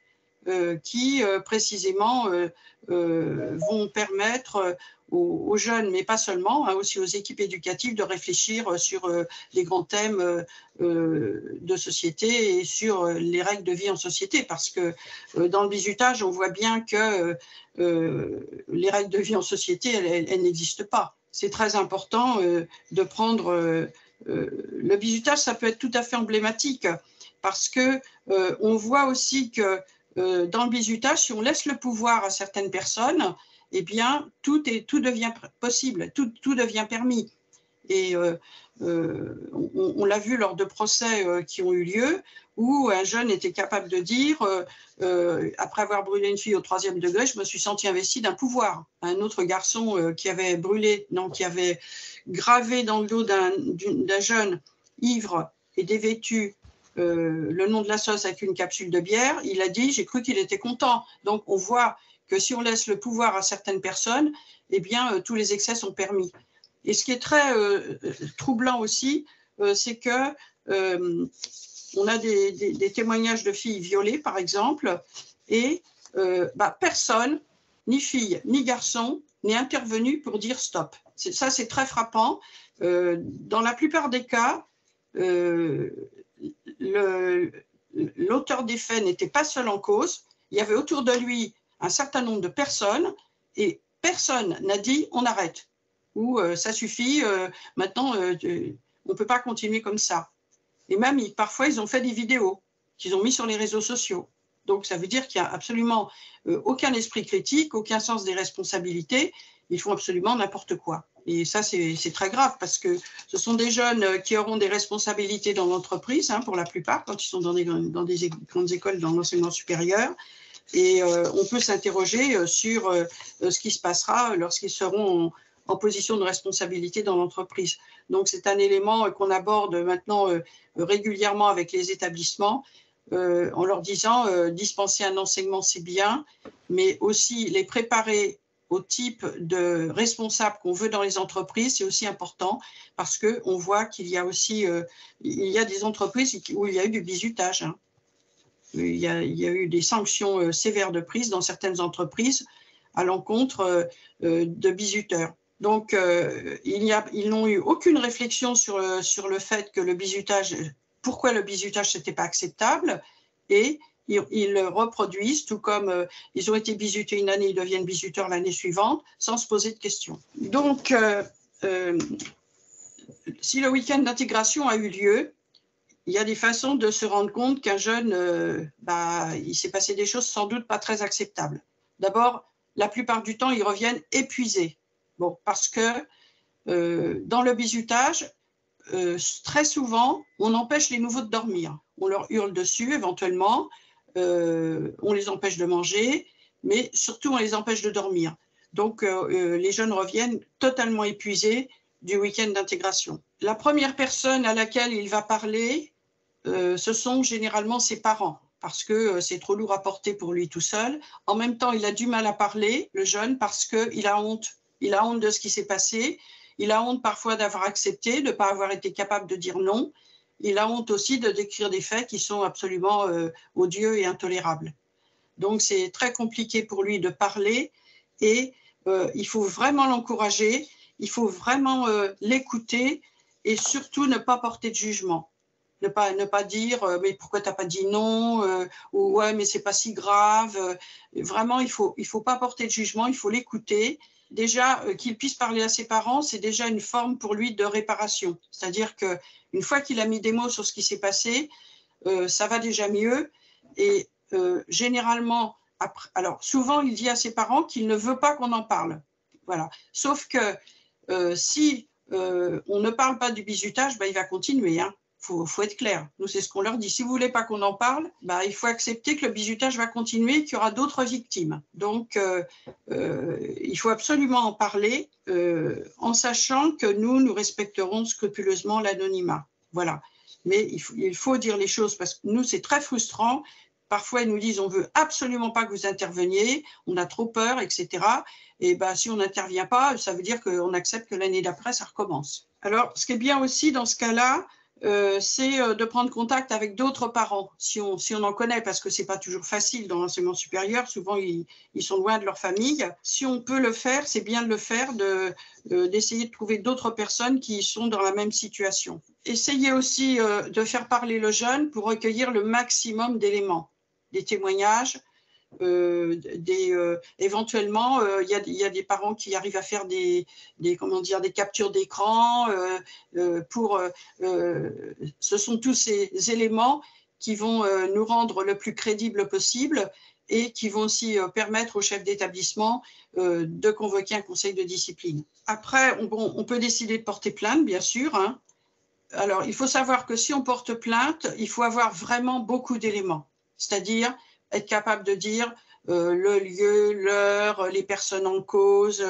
B: qui, précisément, vont permettre aux jeunes, mais pas seulement, hein, aussi aux équipes éducatives de réfléchir sur les grands thèmes de société et sur les règles de vie en société. Parce que dans le bizutage, on voit bien que les règles de vie en société, elles n'existent pas. C'est très important de prendre… le bizutage, ça peut être tout à fait emblématique parce qu'on voit aussi que dans le bizutage, si on laisse le pouvoir à certaines personnes, eh bien, tout devient possible, tout devient permis. Et on l'a vu lors de procès qui ont eu lieu, où un jeune était capable de dire, après avoir brûlé une fille au 3e degré, je me suis senti investi d'un pouvoir. Un autre garçon qui avait gravé dans le dos d'un jeune ivre et dévêtu le nom de la sauce avec une capsule de bière, il a dit, j'ai cru qu'il était content. Donc, on voit que si on laisse le pouvoir à certaines personnes, eh bien, tous les excès sont permis. Et ce qui est très troublant aussi, c'est que on a des témoignages de filles violées, par exemple, et personne, ni fille, ni garçon, n'est intervenu pour dire stop. Ça, c'est très frappant. Dans la plupart des cas, l'auteur des faits n'était pas seul en cause. Il y avait autour de lui un certain nombre de personnes et personne n'a dit on arrête ou ça suffit, maintenant on ne peut pas continuer comme ça. Et même parfois ils ont fait des vidéos qu'ils ont mis sur les réseaux sociaux. Donc ça veut dire qu'il n'y a absolument aucun esprit critique, aucun sens des responsabilités. Ils font absolument n'importe quoi. Et ça, c'est très grave parce que ce sont des jeunes qui auront des responsabilités dans l'entreprise, hein, pour la plupart, quand ils sont dans des grandes écoles dans l'enseignement supérieur. Et on peut s'interroger sur ce qui se passera lorsqu'ils seront en position de responsabilité dans l'entreprise. Donc, c'est un élément qu'on aborde maintenant régulièrement avec les établissements en leur disant dispenser un enseignement, c'est bien, mais aussi les préparer au type de responsable qu'on veut dans les entreprises, c'est aussi important parce qu'on voit qu'il y a aussi des entreprises où il y a eu du bizutage. Hein. Il y a eu des sanctions sévères de prise dans certaines entreprises à l'encontre de bizuteurs. Donc, ils n'ont eu aucune réflexion sur le fait que le bizutage, pourquoi le bizutage, n'était pas acceptable, et ils reproduisent, tout comme ils ont été bizutés une année, ils deviennent bizuteurs l'année suivante, sans se poser de questions. Donc, si le week-end d'intégration a eu lieu, il y a des façons de se rendre compte qu'un jeune, il s'est passé des choses sans doute pas très acceptables. D'abord, la plupart du temps, ils reviennent épuisés. Bon, parce que dans le bizutage, très souvent, on empêche les nouveaux de dormir. On leur hurle dessus éventuellement, on les empêche de manger, mais surtout on les empêche de dormir. Donc les jeunes reviennent totalement épuisés du week-end d'intégration. La première personne à laquelle il va parler, ce sont généralement ses parents, parce que c'est trop lourd à porter pour lui tout seul. En même temps, il a du mal à parler, le jeune, parce qu'il a honte. Il a honte de ce qui s'est passé. Il a honte parfois d'avoir accepté, de ne pas avoir été capable de dire non. Il a honte aussi de décrire des faits qui sont absolument odieux et intolérables. Donc, c'est très compliqué pour lui de parler et il faut vraiment l'encourager, il faut vraiment l'écouter et surtout ne pas porter de jugement. Ne pas dire mais pourquoi tu n'as pas dit non ou ouais mais c'est pas si grave. Vraiment, il faut pas porter de jugement, il faut l'écouter. Déjà, qu'il puisse parler à ses parents, c'est déjà une forme pour lui de réparation. C'est-à-dire qu'une fois qu'il a mis des mots sur ce qui s'est passé, ça va déjà mieux. Et généralement, après, alors souvent, il dit à ses parents qu'il ne veut pas qu'on en parle. Voilà. Sauf que si on ne parle pas du bizutage, il va continuer. Hein. Faut être clair. Nous, c'est ce qu'on leur dit. Si vous ne voulez pas qu'on en parle, il faut accepter que le bizutage va continuer et qu'il y aura d'autres victimes. Donc, il faut absolument en parler en sachant que nous respecterons scrupuleusement l'anonymat. Voilà. Mais il faut dire les choses parce que nous, c'est très frustrant. Parfois, ils nous disent on ne veut absolument pas que vous interveniez, on a trop peur, etc. Et si on n'intervient pas, ça veut dire qu'on accepte que l'année d'après, ça recommence. Alors, ce qui est bien aussi dans ce cas-là, c'est de prendre contact avec d'autres parents, si on en connaît, parce que ce n'est pas toujours facile dans l'enseignement supérieur. Souvent, ils sont loin de leur famille. Si on peut le faire, c'est bien de le faire, d'essayer de trouver d'autres personnes qui sont dans la même situation. Essayez aussi de faire parler le jeune pour recueillir le maximum d'éléments, des témoignages. Éventuellement, il y a des parents qui arrivent à faire des captures d'écran ce sont tous ces éléments qui vont nous rendre le plus crédible possible et qui vont aussi permettre au chef d'établissement de convoquer un conseil de discipline. Après, on peut décider de porter plainte, bien sûr. Hein. Alors, il faut savoir que si on porte plainte, il faut avoir vraiment beaucoup d'éléments, c'est-à-dire être capable de dire le lieu, l'heure, les personnes en cause,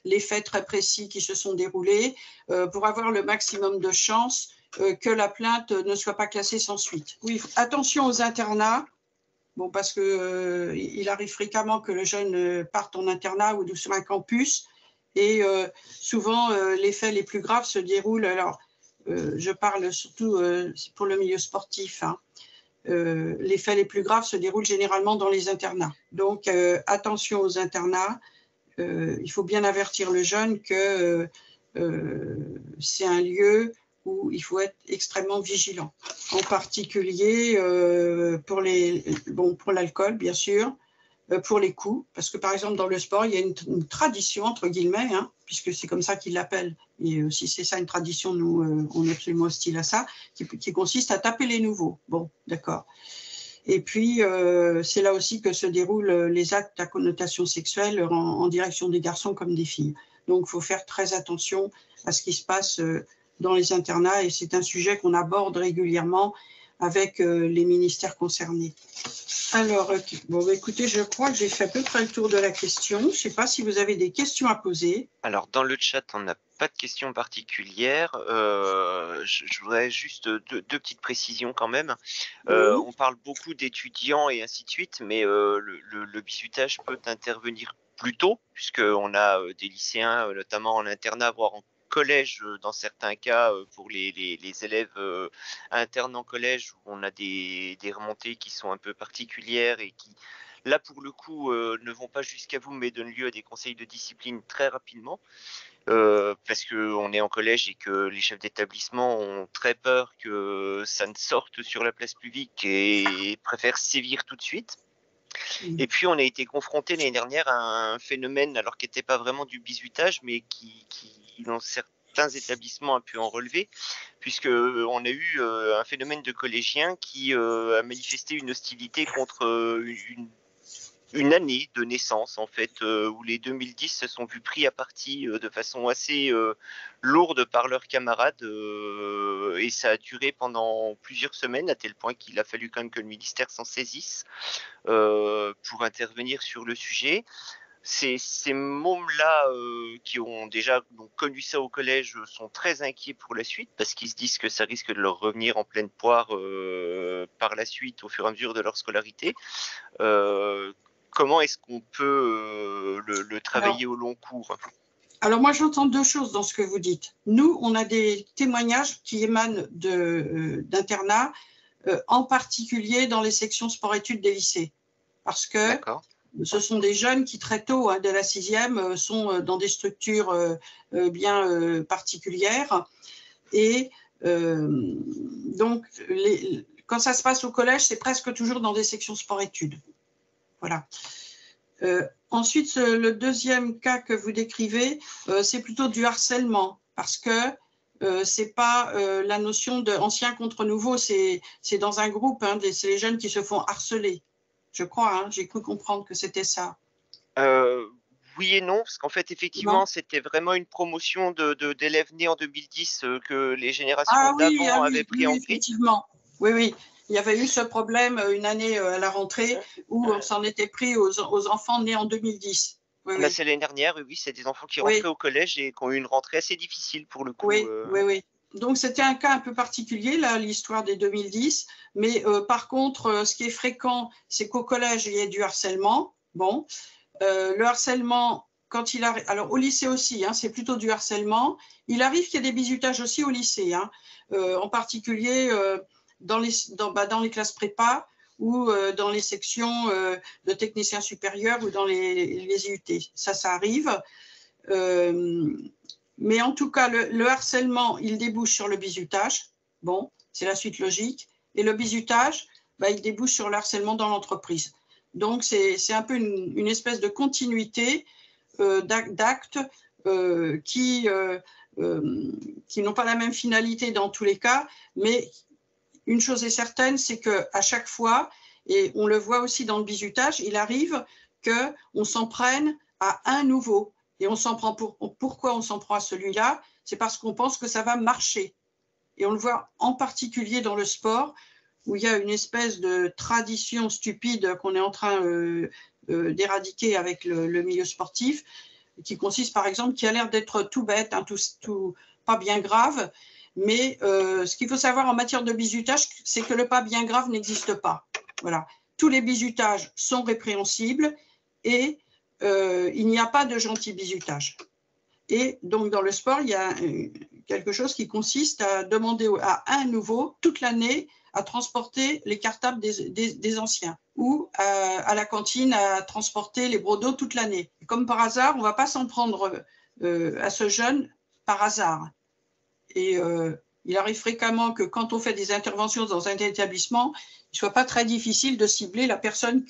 B: les faits très précis qui se sont déroulés, pour avoir le maximum de chances que la plainte ne soit pas classée sans suite. Oui, attention aux internats, parce qu'il arrive fréquemment que le jeune parte en internat ou sur un campus, et souvent les faits les plus graves se déroulent, alors je parle surtout pour le milieu sportif, hein. Les faits les plus graves se déroulent généralement dans les internats. Donc, attention aux internats. Il faut bien avertir le jeune que c'est un lieu où il faut être extrêmement vigilant. En particulier pour l'alcool, bien sûr, pour les coups, parce que par exemple dans le sport, il y a une tradition, entre guillemets, hein, puisque c'est comme ça qu'ils l'appellent, et si c'est ça une tradition, nous, on est absolument hostile à ça, qui consiste à taper les nouveaux. Bon, d'accord. Et puis, c'est là aussi que se déroulent les actes à connotation sexuelle en direction des garçons comme des filles. Donc, il faut faire très attention à ce qui se passe dans les internats, et c'est un sujet qu'on aborde régulièrement avec les ministères concernés. Alors, écoutez, je crois que j'ai fait à peu près le tour de la question. Je ne sais pas si vous avez des questions à poser.
C: Alors, dans le chat, on n'a pas de questions particulières. Je voudrais juste deux petites précisions quand même.
B: Oui.
C: On parle beaucoup d'étudiants et ainsi de suite, mais le bizutage peut intervenir plus tôt, puisqu'on a des lycéens, notamment en internat, voire en collège dans certains cas, pour les élèves internes en collège, où on a des remontées qui sont un peu particulières et qui, là pour le coup, ne vont pas jusqu'à vous, mais donnent lieu à des conseils de discipline très rapidement. Parce qu'on est en collège et que les chefs d'établissement ont très peur que ça ne sorte sur la place publique et préfèrent sévir tout de suite. Et puis on a été confronté l'année dernière à un phénomène, alors qui n'était pas vraiment du bizutage, mais qui dans certains établissements a pu en relever, puisque on a eu un phénomène de collégiens qui a manifesté une hostilité contre une année de naissance, en fait, où les 2010 se sont vus pris à partie de façon assez lourde par leurs camarades, et ça a duré pendant plusieurs semaines, à tel point qu'il a fallu quand même que le ministère s'en saisisse pour intervenir sur le sujet. Ces mômes-là qui ont déjà connu ça au collège sont très inquiets pour la suite, parce qu'ils se disent que ça risque de leur revenir en pleine poire par la suite, au fur et à mesure de leur scolarité. Comment est-ce qu'on peut le travailler au long cours?
B: Alors moi, j'entends deux choses dans ce que vous dites. Nous, on a des témoignages qui émanent d'internats, en particulier dans les sections sport-études des lycées. Parce que ce sont des jeunes qui, très tôt, dès la 6e, sont dans des structures bien particulières. Et donc, quand ça se passe au collège, c'est presque toujours dans des sections sport-études. Voilà. Ensuite, le deuxième cas que vous décrivez, c'est plutôt du harcèlement, parce que c'est pas la notion d'ancien contre nouveau, c'est dans un groupe, c'est les jeunes qui se font harceler. Je crois, j'ai cru comprendre que c'était ça.
C: Oui et non, parce qu'en fait, effectivement, c'était vraiment une promotion d'élèves nés en 2010 que les générations d'avant avaient pris en grippe.
B: Effectivement. Oui. Il y avait eu ce problème une année à la rentrée où on s'en était pris aux enfants nés en 2010.
C: Oui. C'est l'année dernière, oui, c'est des enfants qui rentraient au collège et qui ont eu une rentrée assez difficile pour le coup.
B: Oui. Donc, c'était un cas un peu particulier, là, l'histoire des 2010. Mais par contre, ce qui est fréquent, c'est qu'au collège, il y ait du harcèlement. Bon, le harcèlement, quand il arrive… Alors, au lycée aussi, c'est plutôt du harcèlement. Il arrive qu'il y ait des bizutages aussi au lycée, en particulier… dans les classes prépa ou dans les sections de techniciens supérieurs ou dans les IUT. Ça arrive. Mais en tout cas, le harcèlement, il débouche sur le bizutage. Bon, c'est la suite logique. Et le bizutage, il débouche sur le harcèlement dans l'entreprise. Donc, c'est un peu une espèce de continuité d'actes qui n'ont pas la même finalité dans tous les cas, mais une chose est certaine, c'est qu'à chaque fois, et on le voit aussi dans le bizutage, il arrive qu'on s'en prenne à un nouveau. Et on s'en prend pourquoi on s'en prend à celui-là? C'est parce qu'on pense que ça va marcher. Et on le voit en particulier dans le sport, où il y a une espèce de tradition stupide qu'on est en train d'éradiquer avec le milieu sportif, qui consiste par exemple, qui a l'air d'être tout bête, tout pas bien grave. Mais ce qu'il faut savoir en matière de bizutage, c'est que le pas bien grave n'existe pas. Voilà. Tous les bizutages sont répréhensibles et il n'y a pas de gentil bizutage. Et donc, dans le sport, il y a quelque chose qui consiste à demander à un nouveau, toute l'année, à transporter les cartables des anciens ou à la cantine à transporter les brodos toute l'année. Comme par hasard, on ne va pas s'en prendre à ce jeune par hasard. Et il arrive fréquemment que quand on fait des interventions dans un établissement, il ne soit pas très difficile de cibler la personne,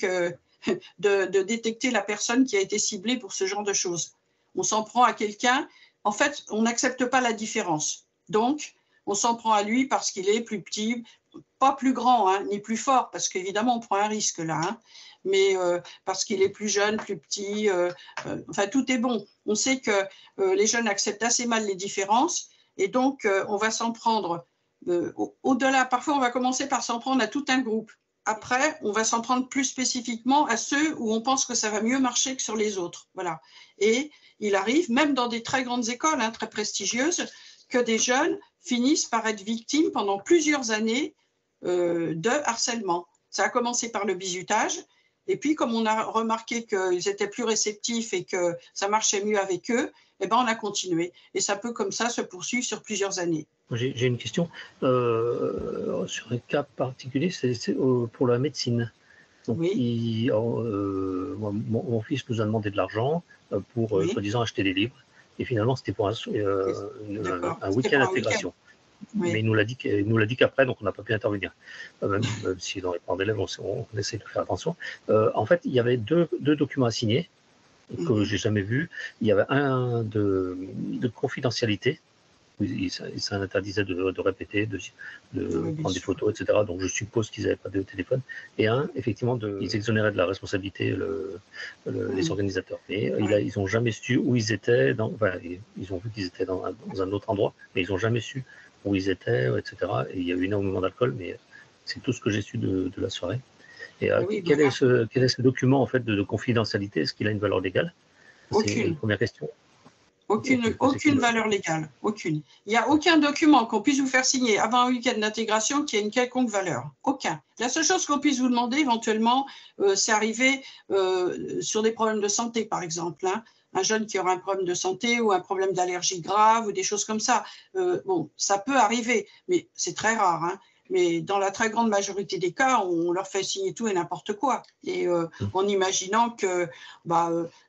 B: de détecter la personne qui a été ciblée pour ce genre de choses. On s'en prend à quelqu'un, en fait, on n'accepte pas la différence. Donc, on s'en prend à lui parce qu'il est plus petit, pas plus grand, ni plus fort, parce qu'évidemment, on prend un risque là, mais parce qu'il est plus jeune, plus petit, enfin, tout est bon. On sait que les jeunes acceptent assez mal les différences. Et donc, on va s'en prendre au-delà. Parfois, on va commencer par s'en prendre à tout un groupe. Après, on va s'en prendre plus spécifiquement à ceux où on pense que ça va mieux marcher que sur les autres. Voilà. Et il arrive, même dans des très grandes écoles, très prestigieuses, que des jeunes finissent par être victimes pendant plusieurs années de harcèlement. Ça a commencé par le bizutage Et puis, comme on a remarqué qu'ils étaient plus réceptifs et que ça marchait mieux avec eux, eh ben, on a continué. Et ça peut comme ça se poursuivre sur plusieurs années.
A: J'ai une question sur un cas particulier, c'est pour la médecine. Donc,
B: oui.
A: Mon fils nous a demandé de l'argent pour,
B: oui.
A: soi-disant, acheter des livres. Et finalement, c'était pour un week-end d'intégration. Oui. Mais il nous l'a dit qu'après, donc on n'a pas pu intervenir. Même si dans les parents d'élèves, on essaie de faire attention. En fait, il y avait deux documents à signer que j'ai jamais vus. Il y avait un de confidentialité. Ça interdisait de répéter, de prendre des photos, etc. Donc je suppose qu'ils n'avaient pas de téléphone. Et un, effectivement, ils exonéraient de la responsabilité les organisateurs. Mais ils n'ont jamais su où ils étaient. Ils ont vu qu'ils étaient dans un autre endroit, mais ils n'ont jamais su où ils étaient, etc. Et il y a eu énormément d'alcool, mais c'est tout ce que j'ai su de la soirée. Et quel est ce document en fait de confidentialité? Est-ce qu'il a une valeur légale? C'est une première question.
B: Aucune valeur légale, aucune. Il n'y a aucun document qu'on puisse vous faire signer avant un week-end d'intégration qui ait une quelconque valeur. Aucun. La seule chose qu'on puisse vous demander éventuellement, c'est arriver sur des problèmes de santé, par exemple. Un jeune qui aura un problème de santé ou un problème d'allergie grave ou des choses comme ça. Bon, ça peut arriver, mais c'est très rare. Mais dans la très grande majorité des cas, on leur fait signer tout et n'importe quoi. Et en imaginant que,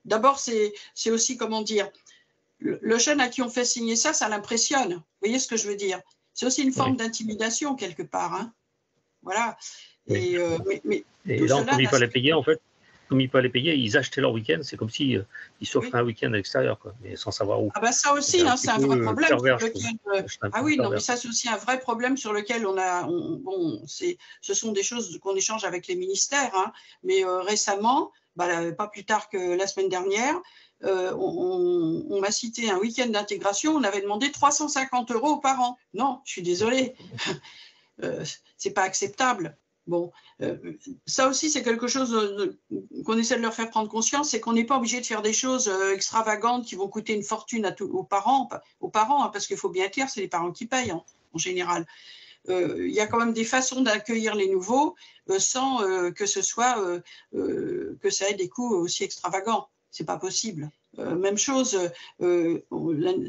B: d'abord, c'est aussi, comment dire, le jeune à qui on fait signer ça, ça l'impressionne. Vous voyez ce que je veux dire? C'est aussi une forme d'intimidation quelque part. Voilà. Et
A: là, comme il fallait payer, en fait, comme il fallait payer, ils achetaient leur week-end. C'est comme si ils s'offraient un week-end à l'extérieur, mais sans savoir où.
B: Ah bah ça aussi, c'est un vrai problème. Mais ça c'est aussi un vrai problème sur lequel ce sont des choses qu'on échange avec les ministères. Mais récemment, pas plus tard que la semaine dernière, on m'a cité un week-end d'intégration, on avait demandé 350 € aux parents. Non, je suis désolée, c'est pas acceptable. Bon, ça aussi c'est quelque chose qu'on essaie de leur faire prendre conscience, c'est qu'on n'est pas obligé de faire des choses extravagantes qui vont coûter une fortune aux parents, parce qu'il faut bien être clair, c'est les parents qui payent en général. Il y a quand même des façons d'accueillir les nouveaux sans que ce soit que ça ait des coûts aussi extravagants. C'est pas possible. Même chose,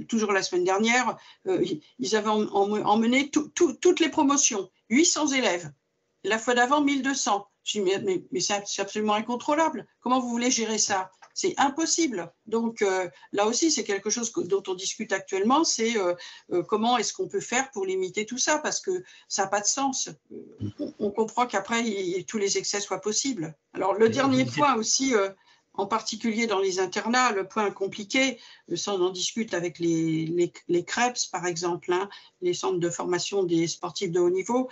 B: toujours la semaine dernière, ils avaient emmené toutes les promotions, 800 élèves. La fois d'avant, 1200. Je dis, mais c'est absolument incontrôlable. Comment vous voulez gérer ça? C'est impossible. Donc là aussi, c'est quelque chose dont on discute actuellement, c'est comment est-ce qu'on peut faire pour limiter tout ça, parce que ça n'a pas de sens. On comprend qu'après, tous les excès soient possibles. Alors le dernier point aussi, en particulier dans les internats, le point compliqué, ça on en discute avec les CREPS par exemple, les centres de formation des sportifs de haut niveau,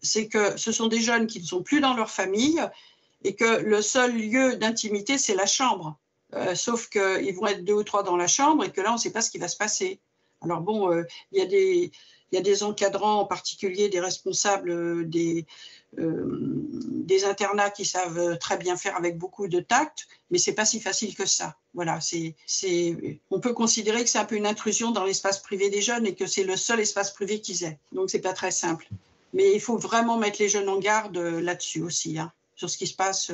B: c'est que ce sont des jeunes qui ne sont plus dans leur famille et que le seul lieu d'intimité, c'est la chambre. Sauf qu'ils vont être 2 ou 3 dans la chambre et que là, on ne sait pas ce qui va se passer. Alors bon, il y a des encadrants, en particulier des responsables des internats qui savent très bien faire avec beaucoup de tact, mais ce n'est pas si facile que ça. Voilà, on peut considérer que c'est un peu une intrusion dans l'espace privé des jeunes et que c'est le seul espace privé qu'ils aient. Donc, ce n'est pas très simple. Mais il faut vraiment mettre les jeunes en garde là-dessus aussi, sur ce qui se passe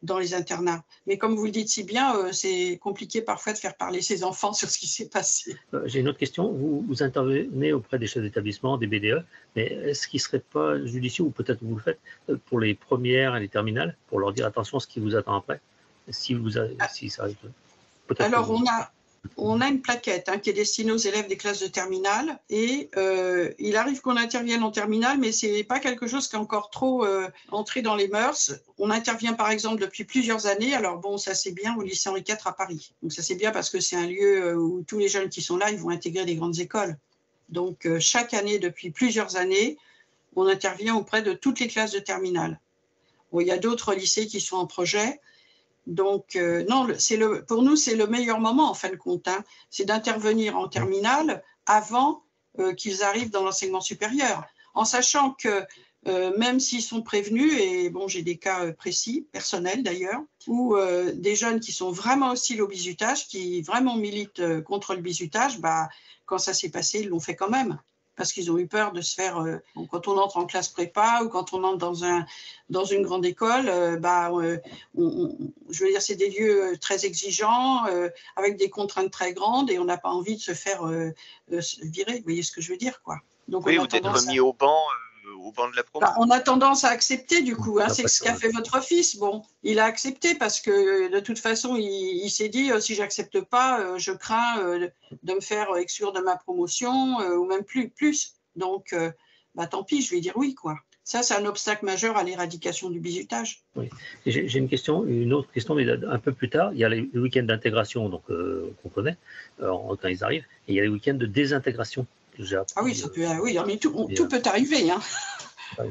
B: dans les internats. Mais comme vous le dites si bien, c'est compliqué parfois de faire parler ses enfants sur ce qui s'est passé.
A: J'ai une autre question. Vous intervenez auprès des chefs d'établissement, des BDE, mais est-ce qu'il ne serait pas judicieux, ou peut-être vous le faites, pour les premières et les terminales, pour leur dire attention à ce qui vous attend après, si ça arrive?
B: Alors, on a une plaquette qui est destinée aux élèves des classes de terminale et il arrive qu'on intervienne en terminale, mais ce n'est pas quelque chose qui est encore trop entré dans les mœurs. On intervient par exemple depuis plusieurs années. Alors bon, ça c'est bien au lycée Henri IV à Paris. Donc ça c'est bien parce que c'est un lieu où tous les jeunes qui sont là, ils vont intégrer des grandes écoles. Donc chaque année, depuis plusieurs années, on intervient auprès de toutes les classes de terminale. Bon, il y a d'autres lycées qui sont en projet. Donc, non, pour nous, c'est le meilleur moment, en fin de compte, c'est d'intervenir en terminale avant qu'ils arrivent dans l'enseignement supérieur, en sachant que même s'ils sont prévenus, et bon, j'ai des cas précis, personnels d'ailleurs, où des jeunes qui sont vraiment hostiles au bizutage, qui vraiment militent contre le bizutage, quand ça s'est passé, ils l'ont fait quand même. parce qu'ils ont eu peur de se faire… quand on entre en classe prépa ou quand on entre dans une grande école, je veux dire, c'est des lieux très exigeants, avec des contraintes très grandes, et on n'a pas envie de se faire virer. Vous voyez ce que je veux dire, quoi. Donc,
C: oui, ou d'être mis au banc de la promo.
B: On a tendance à accepter, du coup. Hein, c'est ce qu'a fait votre fils. Bon, il a accepté parce que, de toute façon, il s'est dit, si j'accepte pas, je crains de me faire exclure de ma promotion, ou même plus. Donc, tant pis, je vais dire oui, quoi. Ça, c'est un obstacle majeur à l'éradication du bizutage.
A: Oui. J'ai une autre question, mais un peu plus tard. Il y a les week-ends d'intégration qu'on connaît quand ils arrivent, et il y a les week-ends de désintégration.
B: Ah oui, ça peut, oui, mais tout peut arriver. Hein.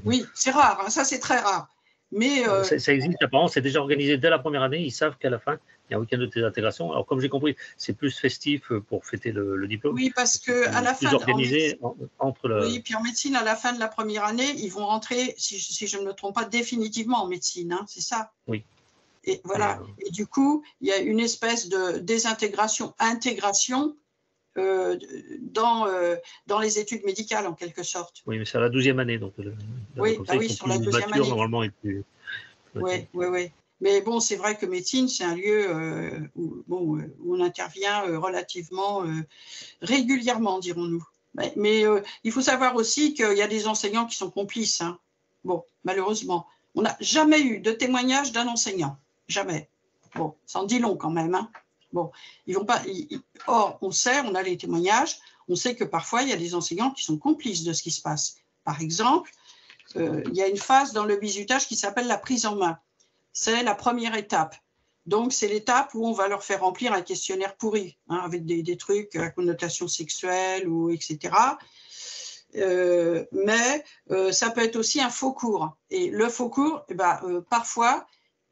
B: Oui, c'est rare, hein, ça c'est très rare. Mais
A: ça existe apparemment, c'est déjà organisé dès la première année. Ils savent qu'à la fin, il y a un week-end de désintégration. Alors, comme j'ai compris, c'est plus festif pour fêter le diplôme.
B: Oui, parce qu'à la fin…
A: organisé entre le…
B: Oui, puis en médecine, à la fin de la première année, ils vont rentrer, si je ne me trompe pas, définitivement en médecine, hein, c'est ça?
A: Oui.
B: Et voilà. Et du coup, il y a une espèce de désintégration-intégration dans les études médicales, en quelque sorte.
A: Oui, mais c'est à la 12e année. Donc,
B: oui, sur la 2e année.
A: Normalement, et plus…
B: Oui. Mais bon, c'est vrai que médecine, c'est un lieu où on intervient relativement régulièrement, dirons-nous. Mais il faut savoir aussi qu'il y a des enseignants qui sont complices. Hein. Bon, malheureusement. On n'a jamais eu de témoignage d'un enseignant. Jamais. Bon, ça en dit long quand même. Hein. Bon, ils vont pas. Or, on a les témoignages, on sait que parfois, il y a des enseignants qui sont complices de ce qui se passe. Par exemple, il y a une phase dans le bizutage qui s'appelle la prise en main. C'est la première étape. Donc, c'est l'étape où on va leur faire remplir un questionnaire pourri, hein, avec des trucs à connotation sexuelle, etc. Mais ça peut être aussi un faux cours. Et le faux cours, parfois,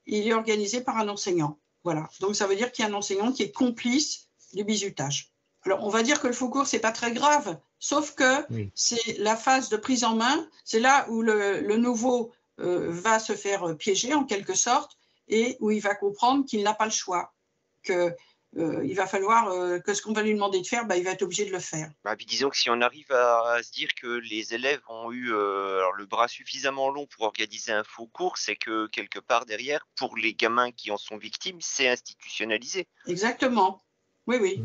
B: il est organisé par un enseignant. Voilà. Donc, ça veut dire qu'il y a un enseignant qui est complice du bizutage. Alors, on va dire que le faux cours, ce n'est pas très grave, sauf que c'est la phase de prise en main, c'est là où le nouveau va se faire piéger, en quelque sorte, et où il va comprendre qu'il n'a pas le choix, qu'il va falloir que ce qu'on va lui demander de faire, il va être obligé de le faire.
C: Puis disons que si on arrive à se dire que les élèves ont eu le bras suffisamment long pour organiser un faux cours, c'est que quelque part derrière, pour les gamins qui en sont victimes, c'est institutionnalisé.
B: Exactement. Oui.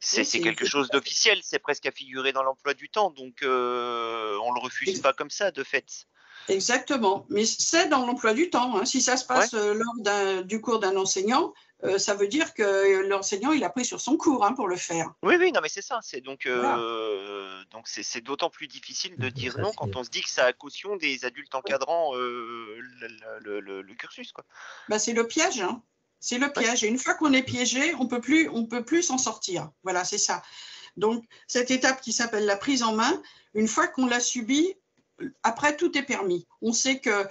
C: C'est quelque chose d'officiel, c'est presque à figurer dans l'emploi du temps, donc on ne le refuse pas comme ça, de fait.
B: Exactement, mais c'est dans l'emploi du temps. Hein. Si ça se passe lors du cours d'un enseignant, ça veut dire que l'enseignant, il a pris sur son cours pour le faire.
C: Oui, non, mais c'est ça. C'est donc c'est d'autant plus difficile de dire non quand on se dit que ça a caution des adultes encadrant le cursus, quoi.
B: C'est le piège. Hein. C'est le piège. Et une fois qu'on est piégé, on peut plus s'en sortir. Voilà, c'est ça. Donc, cette étape qui s'appelle la prise en main, une fois qu'on l'a subie, après, tout est permis. On sait que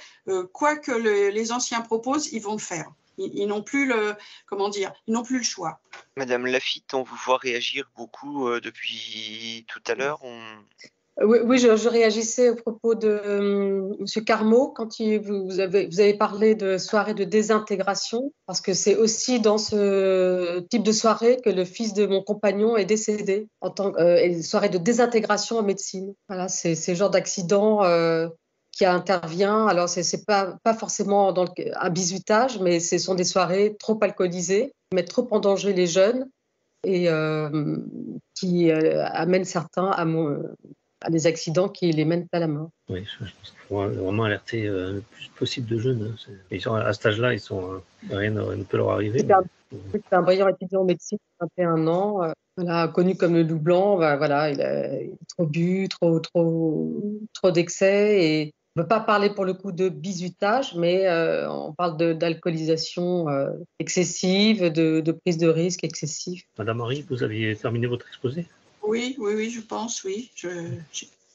B: quoi que les anciens proposent, ils vont le faire. Ils n'ont plus le choix.
C: Madame Lafitte, on vous voit réagir beaucoup depuis tout à l'heure.
D: Oui, je réagissais au propos de M. Carmot quand vous avez parlé de soirée de désintégration, parce que c'est aussi dans ce type de soirée que le fils de mon compagnon est décédé, en tant une soirée de désintégration en médecine. Voilà, c'est ce genre d'accident qui intervient. Alors, c'est pas forcément un bizutage, mais ce sont des soirées trop alcoolisées, qui mettent trop en danger les jeunes et qui amènent certains à des accidents qui les mènent à la mort.
A: Oui, je pense qu'il faut vraiment alerter le plus possible de jeunes. À cet âge-là, rien ne peut leur arriver.
D: C'est un brillant étudiant en médecine, 21 ans, connu comme le loup blanc. Il a trop bu, trop d'excès. Et on ne peut pas parler pour le coup de bizutage, mais on parle d'alcoolisation excessive, de prise de risque excessive.
A: Madame Marie, vous aviez terminé votre exposé ?
B: Oui, je pense, oui.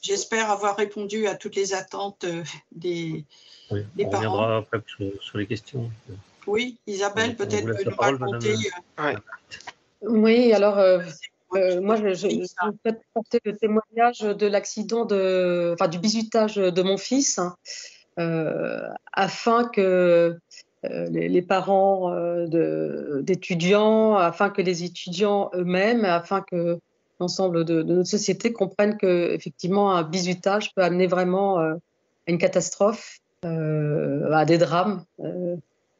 B: J'espère avoir répondu à toutes les attentes des parents.
A: On reviendra après sur les questions.
B: Oui, Isabelle, peut-être peut nous raconter.
D: Oui, alors moi, je peux porter le témoignage de l'accident du bizutage de mon fils, afin que les parents d'étudiants, afin que les étudiants eux-mêmes, afin que l'ensemble de notre société comprennent que effectivement un bizutage peut amener vraiment à une catastrophe, à des drames.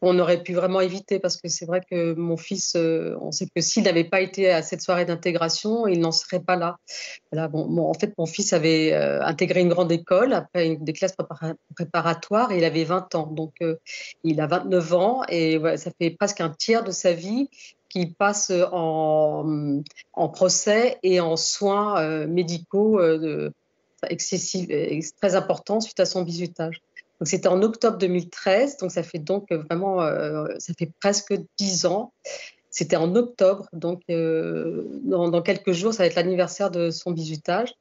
D: On aurait pu vraiment éviter parce que c'est vrai que mon fils, on sait que s'il n'avait pas été à cette soirée d'intégration, il n'en serait pas là. Voilà, en fait, mon fils avait intégré une grande école après des classes préparatoires et il avait 20 ans. Donc, il a 29 ans et voilà, ça fait presque un tiers de sa vie qu'il passe en procès et en soins médicaux excessifs, très importants suite à son bizutage. Donc, c'était en octobre 2013, donc ça fait donc vraiment, ça fait presque 10 ans. C'était en octobre, donc dans quelques jours, ça va être l'anniversaire de son bizutage.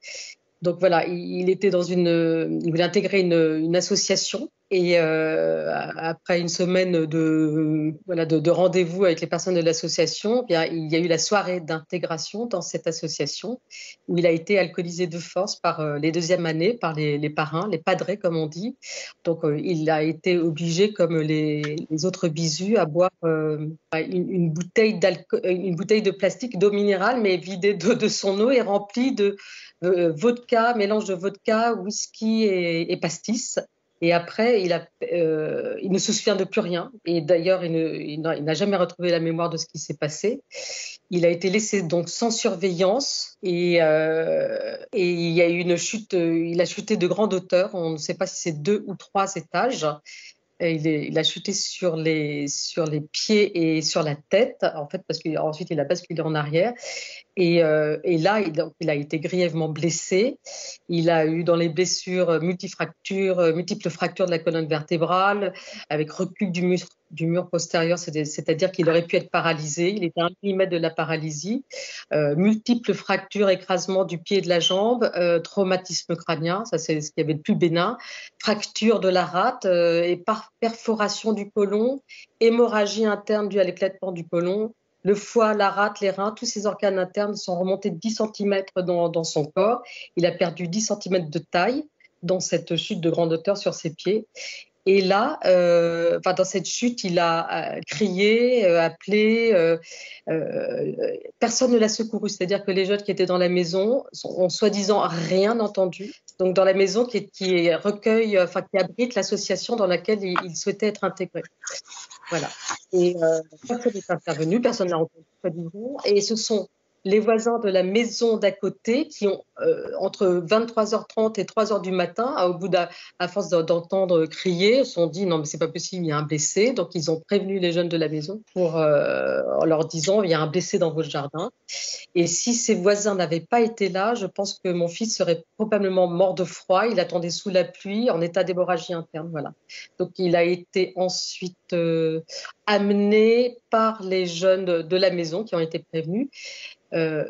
D: Donc voilà, il voulait intégrer une association et après une semaine de rendez-vous avec les personnes de l'association, bien, il y a eu la soirée d'intégration dans cette association où il a été alcoolisé de force par les deuxièmes années, par les parrains, les padres comme on dit. Donc il a été obligé, comme les autres bisus, à boire une bouteille de plastique d'eau minérale, mais vidée de son eau et remplie de vodka, mélange de vodka, whisky et pastis. Et après, il ne se souvient de plus rien. Et d'ailleurs, il n'a jamais retrouvé la mémoire de ce qui s'est passé. Il a été laissé donc sans surveillance et il y a eu une chute. Il a chuté de grande hauteur. On ne sait pas si c'est 2 ou 3 étages. Il a chuté sur les pieds et sur la tête, en fait, parce qu'ensuite il a basculé en arrière. Et là, il a été grièvement blessé. Il a eu dans les blessures multiples fractures de la colonne vertébrale, avec recul du mur postérieur, c'est-à-dire qu'il aurait pu être paralysé. Il était à 1 millimètre de la paralysie. Multiples fractures, écrasements du pied et de la jambe, traumatisme crânien, ça c'est ce qu'il y avait de plus bénin, fracture de la rate et perforation du côlon, hémorragie interne due à l'éclatement du côlon. Le foie, la rate, les reins, tous ces organes internes sont remontés de 10 cm dans son corps. Il a perdu 10 cm de taille dans cette chute de grande hauteur sur ses pieds. Et là, dans cette chute, il a crié, appelé. Personne ne l'a secouru. C'est-à-dire que les jeunes qui étaient dans la maison ont soi-disant rien entendu. Donc dans la maison qui abrite l'association dans laquelle il souhaitait être intégré. Voilà. Et personne n'est intervenu, personne n'a entendu, soi-disant. Et ce sont les voisins de la maison d'à côté qui ont, entre 23h30 et 3h du matin, à force d'entendre crier, se sont dit non mais c'est pas possible, il y a un blessé. Donc ils ont prévenu les jeunes de la maison en leur disant il y a un blessé dans votre jardin. Et si ces voisins n'avaient pas été là, je pense que mon fils serait probablement mort de froid. Il attendait sous la pluie, en état d'hémorragie interne. Voilà. Donc il a été ensuite amené par les jeunes de la maison qui ont été prévenus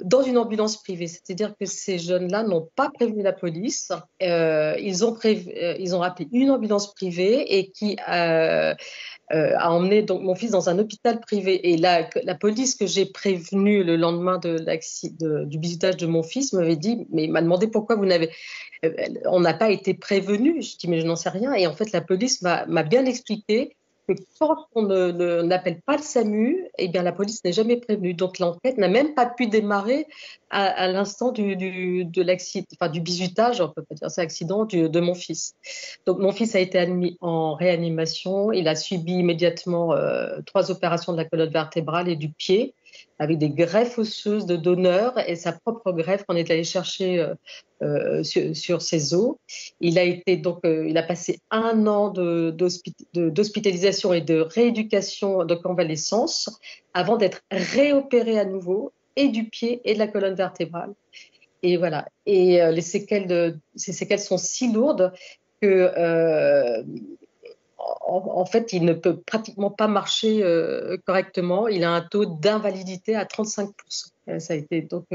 D: dans une ambulance privée. C'est-à-dire que ces jeunes-là n'ont pas prévenu la police. Ils ont appelé une ambulance privée et qui a emmené donc mon fils dans un hôpital privé. Et la police que j'ai prévenue le lendemain du bizutage de mon fils m'a demandé pourquoi on n'a pas été prévenu. Je dis mais je n'en sais rien. Et en fait la police m'a bien expliqué que quand on n'appelle pas le SAMU, eh bien la police n'est jamais prévenue. Donc l'enquête n'a même pas pu démarrer à l'instant du bizutage, on peut pas dire ça, accident de mon fils. Donc mon fils a été admis en réanimation. Il a subi immédiatement 3 opérations de la colonne vertébrale et du pied, avec des greffes osseuses de donneur et sa propre greffe qu'on est allé chercher sur ses os. Il a passé 1 an d'hospitalisation et de rééducation, de convalescence, avant d'être réopéré à nouveau et du pied et de la colonne vertébrale. Et voilà. Et ces séquelles sont si lourdes que en fait, il ne peut pratiquement pas marcher correctement. Il a un taux d'invalidité à 35%. Ça a été donc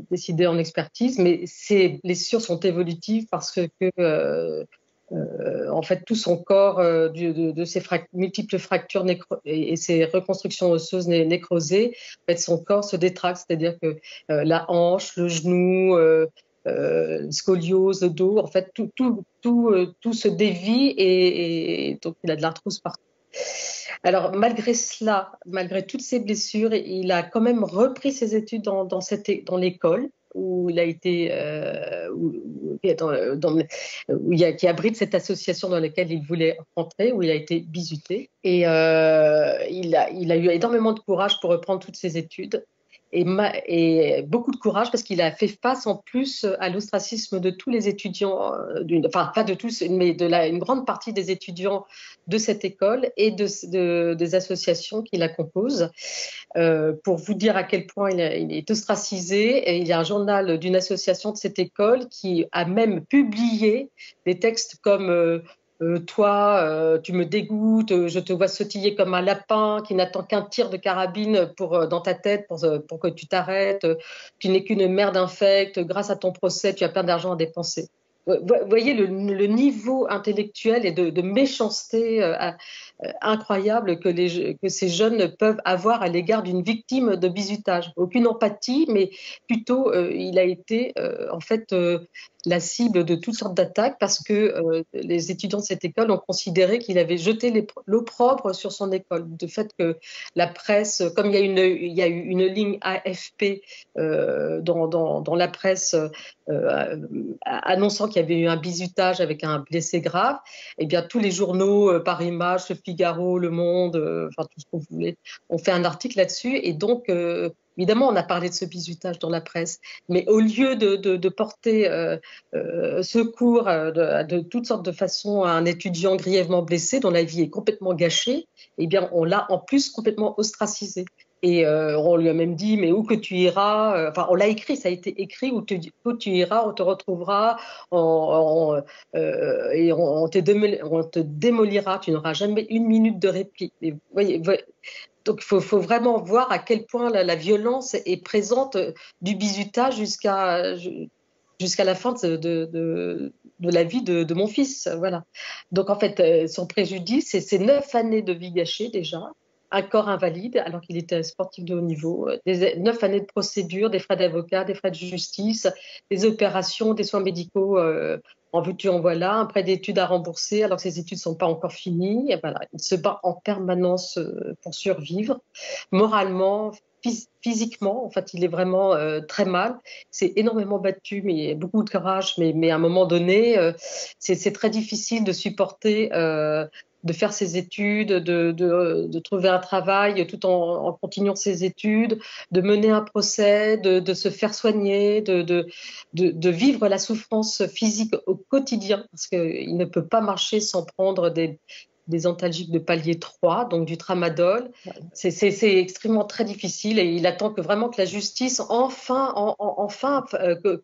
D: décidé en expertise, mais ces blessures sont évolutives parce que en fait, tout son corps, de ses multiples fractures et ses reconstructions osseuses nécrosées, en fait, son corps se détracte, c'est-à-dire que la hanche, le genou, scoliose, le dos, en fait, tout se dévie et donc il a de l'arthrose partout. Alors, malgré cela, malgré toutes ces blessures, il a quand même repris ses études dans l'école où il a été, qui abrite cette association dans laquelle il voulait rentrer, où il a été bizuté. Et il a eu énormément de courage pour reprendre toutes ses études. Et beaucoup de courage parce qu'il a fait face en plus à l'ostracisme de tous les étudiants, enfin pas de tous, mais une grande partie des étudiants de cette école et des associations qui la composent. Pour vous dire à quel point il est ostracisé, et il y a un journal d'une association de cette école qui a même publié des textes comme toi, tu me dégoûtes, je te vois sautiller comme un lapin qui n'attend qu'un tir de carabine dans ta tête pour que tu t'arrêtes. Tu n'es qu'une merde infecte. Grâce à ton procès, tu as plein d'argent à dépenser. Vous voyez le niveau intellectuel et de méchanceté incroyable que ces jeunes peuvent avoir à l'égard d'une victime de bizutage. Aucune empathie, mais plutôt il a été en fait la cible de toutes sortes d'attaques parce que les étudiants de cette école ont considéré qu'il avait jeté l'opprobre sur son école. De fait que la presse, comme il y a eu une ligne AFP dans la presse annonçant qu'il y avait eu un bizutage avec un blessé grave, eh bien tous les journaux, par Image, Le Figaro, Le Monde, enfin tout ce qu'on voulait, ont fait un article là-dessus. Et donc évidemment, on a parlé de ce bizutage dans la presse, mais au lieu de porter secours de toutes sortes de façons à un étudiant grièvement blessé dont la vie est complètement gâchée, eh bien, on l'a en plus complètement ostracisé. Et on lui a même dit, mais où que tu iras, enfin on l'a écrit, ça a été écrit, où tu iras, on te retrouvera, et on te démolira, tu n'auras jamais une minute de répit. Et voyez, donc il faut vraiment voir à quel point la violence est présente du bizutage jusqu'à la fin de la vie de mon fils. Voilà. Donc en fait, son préjudice, c'est 9 années de vie gâchée déjà, un corps invalide alors qu'il était sportif de haut niveau, 9 années de procédure, des frais d'avocat, des frais de justice, des opérations, des soins médicaux en veux-tu, en voilà, un prêt d'études à rembourser alors que ses études ne sont pas encore finies. Et voilà, il se bat en permanence pour survivre, moralement, physiquement. En fait, il est vraiment très mal. C'est énormément battu, mais beaucoup de courage. Mais à un moment donné, c'est très difficile de supporter, de faire ses études, de trouver un travail tout en continuant ses études, de mener un procès, de se faire soigner, de vivre la souffrance physique au quotidien, parce qu'il ne peut pas marcher sans prendre des antalgiques de palier 3, donc du tramadol. C'est extrêmement très difficile et il attend vraiment que la justice enfin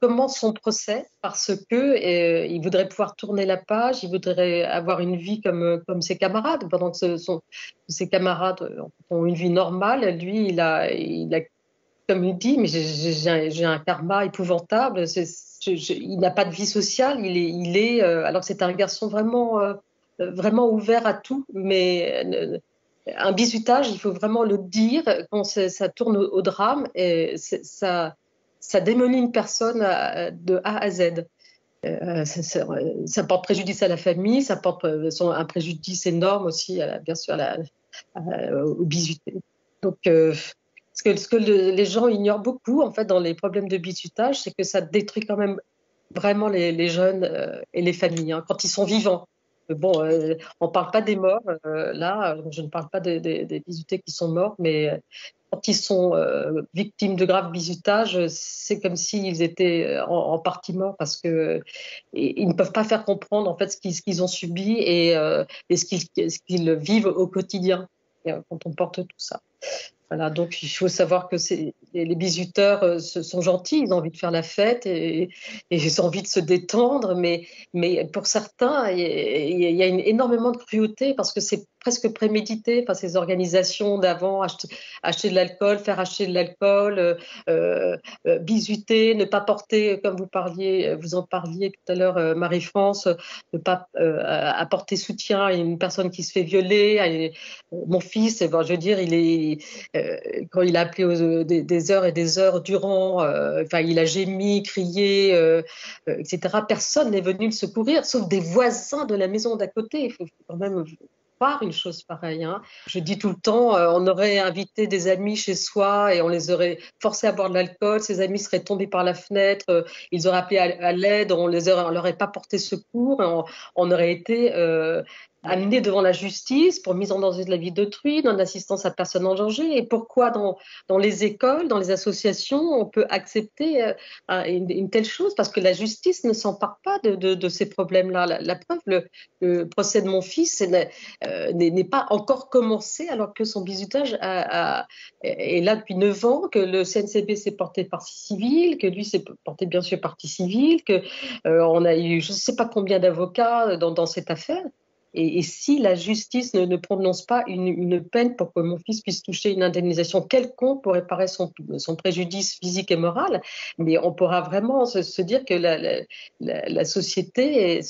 D: commence son procès parce que il voudrait pouvoir tourner la page, il voudrait avoir une vie comme ses camarades, pendant que ses camarades ont une vie normale. Lui, il a comme il dit, mais j'ai un karma épouvantable. Il n'a pas de vie sociale. Il est alors que c'est un garçon vraiment ouvert à tout, mais un bizutage, il faut vraiment le dire quand ça tourne au drame, et ça démolit une personne de A à Z. Ça porte préjudice à la famille, ça porte un préjudice énorme aussi, bien sûr, au bizuté. Donc, ce que les gens ignorent beaucoup, en fait, dans les problèmes de bizutage, c'est que ça détruit quand même vraiment les jeunes et les familles, hein, quand ils sont vivants. Bon, on ne parle pas des morts, là, je ne parle pas des bizutés qui sont morts, mais quand ils sont victimes de graves bizutages, c'est comme s'ils étaient en partie morts parce qu'ils ne peuvent pas faire comprendre en fait ce qu'ils ont subi et ce qu'ils vivent au quotidien quand on porte tout ça. Voilà, donc il faut savoir que les bizuteurs sont gentils, ils ont envie de faire la fête et ils ont envie de se détendre, mais pour certains, il y a énormément de cruauté parce que c'est presque prémédité par ces organisations d'avant, acheter de l'alcool, faire acheter de l'alcool, bisuter, ne pas porter, comme vous en parliez tout à l'heure, Marie-France, ne pas apporter soutien à une personne qui se fait violer. Mon fils, je veux dire, quand il a appelé des heures et des heures durant, il a gémi, crié, etc. Personne n'est venu le secourir, sauf des voisins de la maison d'à côté. Il faut quand même croire une chose pareille. Hein. Je dis tout le temps, on aurait invité des amis chez soi et on les aurait forcés à boire de l'alcool. Ces amis seraient tombés par la fenêtre, ils auraient appelé à l'aide, on leur aurait pas porté secours, on aurait été amenés devant la justice pour mise en danger de la vie d'autrui, non-assistance à personne en danger. Et pourquoi dans les écoles, dans les associations, on peut accepter une telle chose? Parce que la justice ne s'empare pas de ces problèmes-là. La preuve, le procès de mon fils n'est pas encore commencé alors que son bizutage est là depuis 9 ans, que le CNCB s'est porté partie civile, que lui s'est porté bien sûr partie civile, qu'on a eu je ne sais pas combien d'avocats dans cette affaire. Et si la justice ne prononce pas une peine pour que mon fils puisse toucher une indemnisation quelconque pour réparer son préjudice physique et moral, mais on pourra vraiment se dire que la société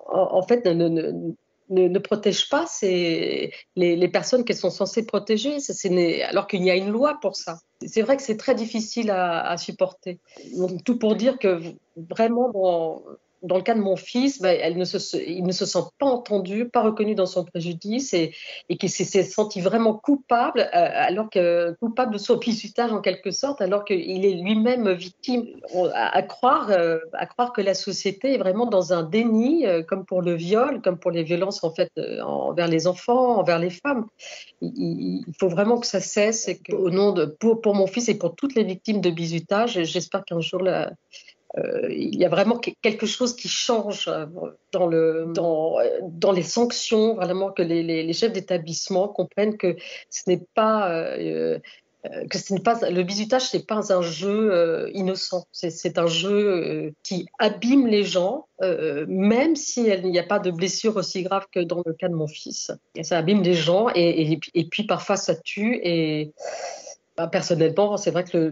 D: en fait ne protège pas les personnes qu'elles sont censées protéger, alors qu'il y a une loi pour ça. C'est vrai que c'est très difficile à supporter. Donc, tout pour dire que vraiment dans le cas de mon fils, il ne se sent pas entendu, pas reconnu dans son préjudice et qu'il s'est senti vraiment coupable, coupable de son bizutage en quelque sorte, alors qu'il est lui-même victime. À croire que la société est vraiment dans un déni, comme pour le viol, comme pour les violences en fait envers les enfants, envers les femmes. Il faut vraiment que ça cesse et au nom pour mon fils et pour toutes les victimes de bizutage, j'espère qu'un jour il y a vraiment quelque chose qui change dans les sanctions, vraiment que les chefs d'établissement comprennent que ce n'est pas le bizutage, c'est pas un jeu innocent, c'est un jeu qui abîme les gens, même s'il n'y a pas de blessure aussi grave que dans le cas de mon fils. Et ça abîme les gens et puis parfois ça tue et personnellement, c'est vrai que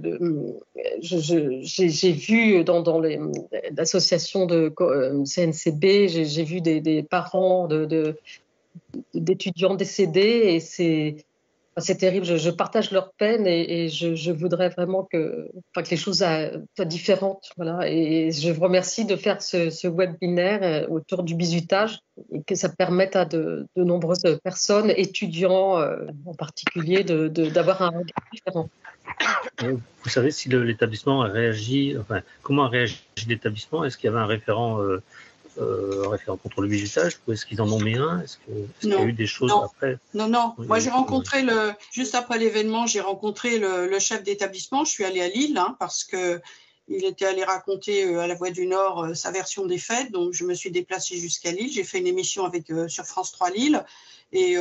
D: j'ai vu dans l'association de CNCB, j'ai vu des parents d'étudiants décédés et c'est terrible. Je partage leur peine et je voudrais vraiment que les choses soient différentes. Voilà. Et je vous remercie de faire ce webinaire autour du bizutage et que ça permette à de nombreuses personnes, étudiants en particulier, d'avoir un regard différent.
A: Vous savez si l'établissement a réagi, comment a réagi l'établissement? Est-ce qu'il y avait un référent contre le bizutage ou est-ce qu'ils en ont mis un? Est-ce qu'il y a eu des choses après?
B: Non. Moi, j'ai rencontré juste après l'événement, j'ai rencontré le chef d'établissement. Je suis allée à Lille parce que il était allé raconter à La Voix du Nord sa version des faits. Donc, je me suis déplacée jusqu'à Lille. J'ai fait une émission sur France 3 Lille et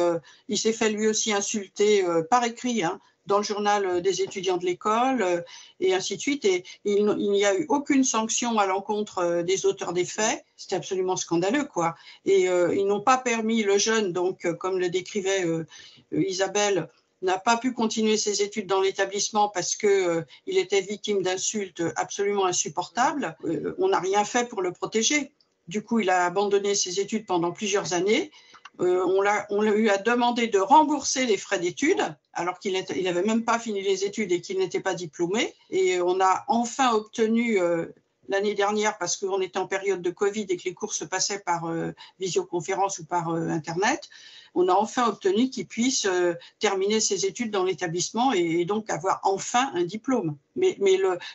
B: il s'est fait lui aussi insulter par écrit. Dans le journal des étudiants de l'école et ainsi de suite. Et il n'y a eu aucune sanction à l'encontre des auteurs des faits. C'était absolument scandaleux, quoi. Et ils n'ont pas permis, le jeune, donc, comme le décrivait Isabelle, n'a pas pu continuer ses études dans l'établissement parce qu'il était victime d'insultes absolument insupportables. On n'a rien fait pour le protéger. Du coup, il a abandonné ses études pendant plusieurs années. On lui a demandé de rembourser les frais d'études alors qu'il n'avait même pas fini les études et qu'il n'était pas diplômé. Et on a enfin obtenu l'année dernière, parce qu'on était en période de Covid et que les cours se passaient par visioconférence ou par Internet, on a enfin obtenu qu'il puisse terminer ses études dans l'établissement et donc avoir enfin un diplôme. Mais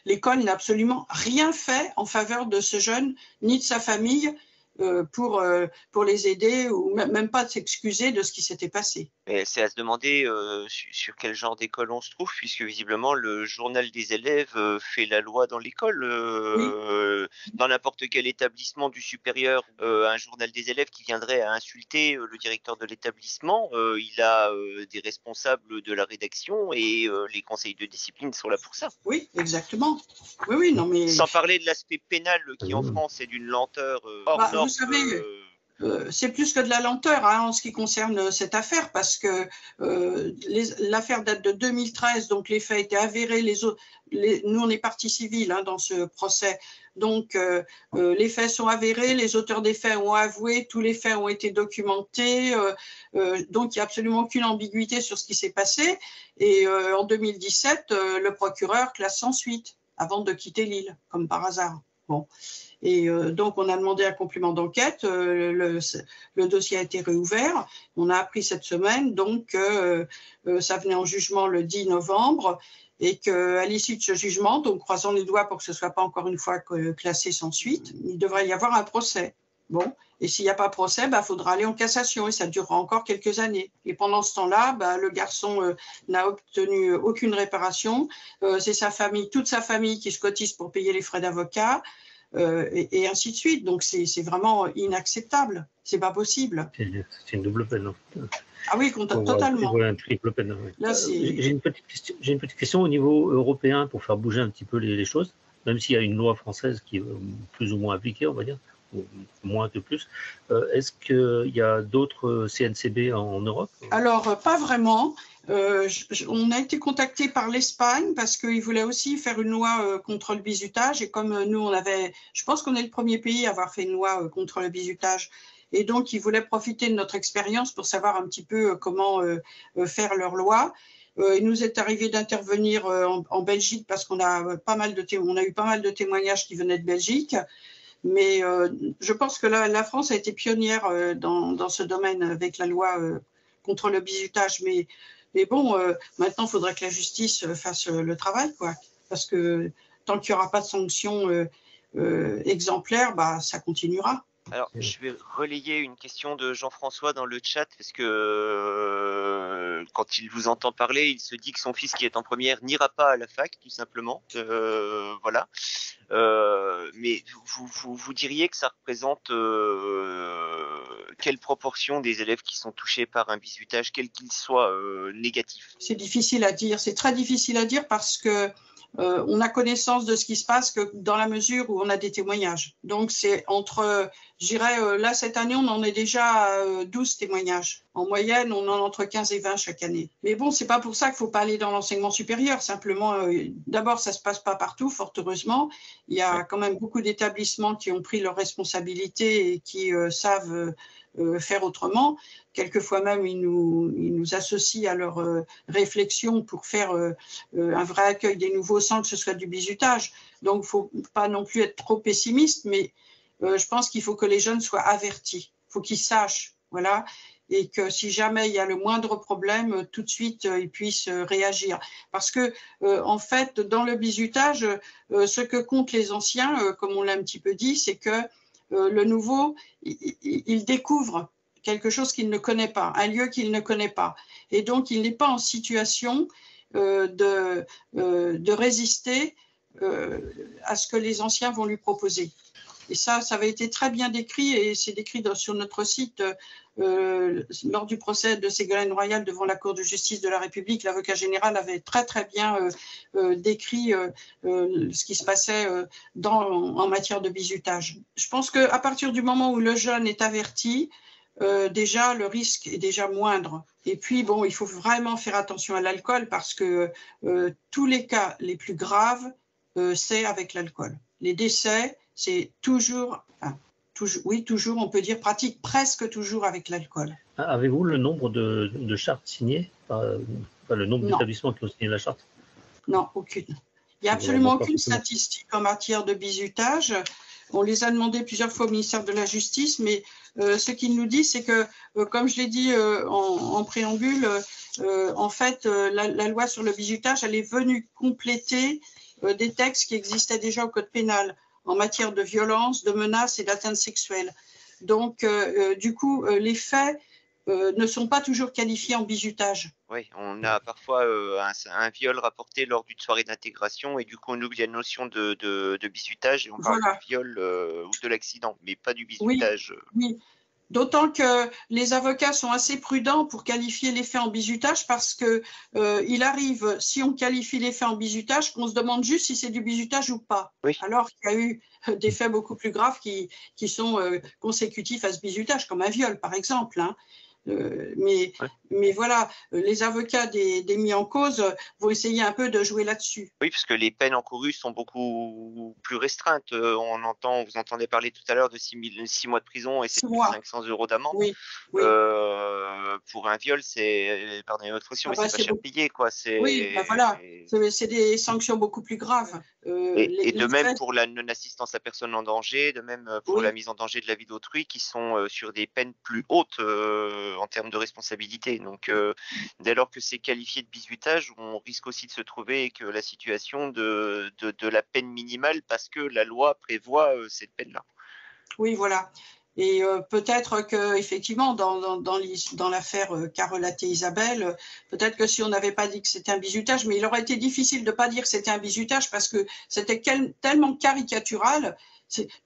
B: l'école n'a absolument rien fait en faveur de ce jeune, ni de sa famille, pour les aider ou même pas de s'excuser de ce qui s'était passé.
C: C'est à se demander sur quel genre d'école on se trouve, puisque visiblement le journal des élèves fait la loi dans l'école. Dans n'importe quel établissement du supérieur, un journal des élèves qui viendrait à insulter le directeur de l'établissement, il a des responsables de la rédaction et les conseils de discipline sont là pour ça.
B: Oui, exactement. Oui, non, mais...
C: Sans parler de l'aspect pénal qui en France est d'une lenteur hors norme.
B: Vous savez, c'est plus que de la lenteur en ce qui concerne cette affaire, parce que l'affaire date de 2013, donc les faits étaient avérés. Nous, on est partie civile dans ce procès, donc les faits sont avérés, les auteurs des faits ont avoué, tous les faits ont été documentés, donc il n'y a absolument aucune ambiguïté sur ce qui s'est passé. Et en 2017, le procureur classe sans suite avant de quitter l'île, comme par hasard. Bon. Et donc, on a demandé un complément d'enquête. Le dossier a été réouvert. On a appris cette semaine donc ça venait en jugement le 10 novembre et qu'à l'issue de ce jugement, donc croisons les doigts pour que ce ne soit pas encore une fois classé sans suite, il devrait y avoir un procès. Bon, et s'il n'y a pas procès, faudra aller en cassation et ça durera encore quelques années. Et pendant ce temps-là, le garçon n'a obtenu aucune réparation. C'est sa famille, toute sa famille qui se cotise pour payer les frais d'avocat. Et ainsi de suite. Donc, c'est vraiment inacceptable. C'est pas possible.
A: C'est une double peine.
B: Ah oui, totalement.
A: Voilà, une triple peine. Oui.
B: Là,
A: j'ai une petite question au niveau européen pour faire bouger un petit peu les choses, même s'il y a une loi française qui est plus ou moins appliquée, on va dire, ou moins que plus. Est-ce qu'il y a d'autres CNCB en Europe?
B: Alors, pas vraiment. On a été contacté par l'Espagne parce qu'ils voulaient aussi faire une loi contre le bizutage. Et comme nous, je pense qu'on est le premier pays à avoir fait une loi contre le bizutage. Et donc, ils voulaient profiter de notre expérience pour savoir un petit peu comment faire leur loi. Il nous est arrivé d'intervenir en Belgique parce qu'on a eu pas mal de témoignages qui venaient de Belgique. Mais je pense que la France a été pionnière dans ce domaine avec la loi contre le bizutage. Mais bon, maintenant, il faudrait que la justice fasse le travail, quoi. Parce que tant qu'il n'y aura pas de sanctions exemplaires, ça continuera.
C: Alors, je vais relayer une question de Jean-François dans le chat, parce que quand il vous entend parler, il se dit que son fils qui est en première n'ira pas à la fac, tout simplement. Voilà. Mais vous diriez que ça représente quelle proportion des élèves qui sont touchés par un bizutage, quel qu'il soit négatif?
B: C'est difficile à dire, c'est très difficile à dire parce que on a connaissance de ce qui se passe que dans la mesure où on a des témoignages. Donc, c'est je dirais, là, cette année, on en est déjà à 12 témoignages. En moyenne, on en a entre 15 et 20 chaque année. Mais bon, c'est pas pour ça qu'il faut pas aller dans l'enseignement supérieur. Simplement, d'abord, ça se passe pas partout, fort heureusement. Il y a quand même beaucoup d'établissements qui ont pris leurs responsabilités et qui savent faire autrement. Quelquefois même, ils nous associent à leur réflexion pour faire un vrai accueil des nouveaux sans que ce soit du bizutage. Donc, il ne faut pas non plus être trop pessimiste, mais je pense qu'il faut que les jeunes soient avertis. Il faut qu'ils sachent, voilà, et que si jamais il y a le moindre problème, tout de suite, ils puissent réagir. Parce que, en fait, dans le bizutage, ce que comptent les anciens, comme on l'a un petit peu dit, c'est que le nouveau, il découvre quelque chose qu'il ne connaît pas, un lieu qu'il ne connaît pas. Et donc, il n'est pas en situation de résister à ce que les anciens vont lui proposer. Et ça avait été très bien décrit et c'est décrit sur notre site lors du procès de Ségolène Royal devant la Cour de justice de la République. L'avocat général avait très très bien décrit ce qui se passait en matière de bizutage. Je pense qu'à partir du moment où le jeune est averti, déjà le risque est déjà moindre. Et puis bon, il faut vraiment faire attention à l'alcool parce que tous les cas les plus graves, c'est avec l'alcool. Les décès, c'est toujours, on peut dire pratique presque toujours avec l'alcool.
A: Avez-vous le nombre de chartes signées, le nombre d'établissements qui ont signé la charte?
B: Non, aucune. Il n'y a absolument aucune statistique en matière de bizutage. On les a demandé plusieurs fois au ministère de la Justice, mais ce qu'il nous dit, c'est que, comme je l'ai dit en préambule, en fait, la loi sur le bizutage, elle est venue compléter des textes qui existaient déjà au Code pénal en matière de violence, de menaces et d'atteinte sexuelle. Donc, du coup, les faits ne sont pas toujours qualifiés en bizutage.
C: Oui, on a parfois un viol rapporté lors d'une soirée d'intégration et du coup on oublie la notion de bizutage et on parle du viol ou de l'accident, mais pas du bizutage.
B: Oui. D'autant que les avocats sont assez prudents pour qualifier les faits en bizutage parce que il arrive, si on qualifie les faits en bizutage, qu'on se demande juste si c'est du bizutage ou pas. Oui. Alors qu'il y a eu des faits beaucoup plus graves qui sont consécutifs à ce bizutage, comme un viol par exemple. Mais voilà, les avocats des mis en cause vont essayer un peu de jouer là-dessus.
C: Oui, parce que les peines encourues sont beaucoup plus restreintes. Vous entendez parler tout à l'heure de 6 mois de prison et 500 € d'amende.
B: Oui.
C: Pour un viol, c'est, pardonnez l'expression, mais c'est pas cher payé, quoi.
B: Oui, voilà, c'est des sanctions beaucoup plus graves.
C: Et de même pour la non-assistance à personne en danger, de même pour la mise en danger de la vie d'autrui, qui sont sur des peines plus hautes en termes de responsabilité. Donc, dès lors que c'est qualifié de bizutage, on risque aussi de se trouver avec la situation de la peine minimale parce que la loi prévoit cette peine-là.
B: Oui, voilà. Et peut-être qu'effectivement, dans l'affaire qu'a relatée Isabelle, peut-être que si on n'avait pas dit que c'était un bizutage, mais il aurait été difficile de ne pas dire que c'était un bizutage parce que c'était tellement caricatural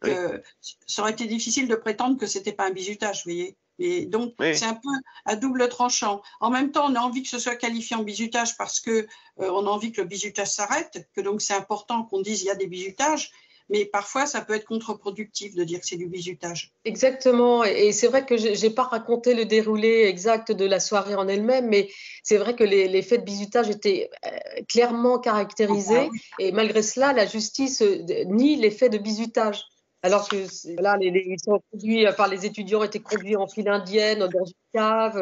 B: que ça aurait été difficile de prétendre que ce n'était pas un bizutage, vous voyez. Et donc, c'est un peu à double tranchant. En même temps, on a envie que ce soit qualifié en bizutage parce que on a envie que le bizutage s'arrête, que donc c'est important qu'on dise qu'il y a des bizutages. Mais parfois, ça peut être contre-productif de dire que c'est du bizutage.
D: Exactement. Et c'est vrai que je n'ai pas raconté le déroulé exact de la soirée en elle-même, mais c'est vrai que les faits de bizutage étaient clairement caractérisés. Et malgré cela, la justice nie les faits de bizutage. Alors que là, ils sont conduits par les étudiants, étaient conduits en file indienne dans une cave,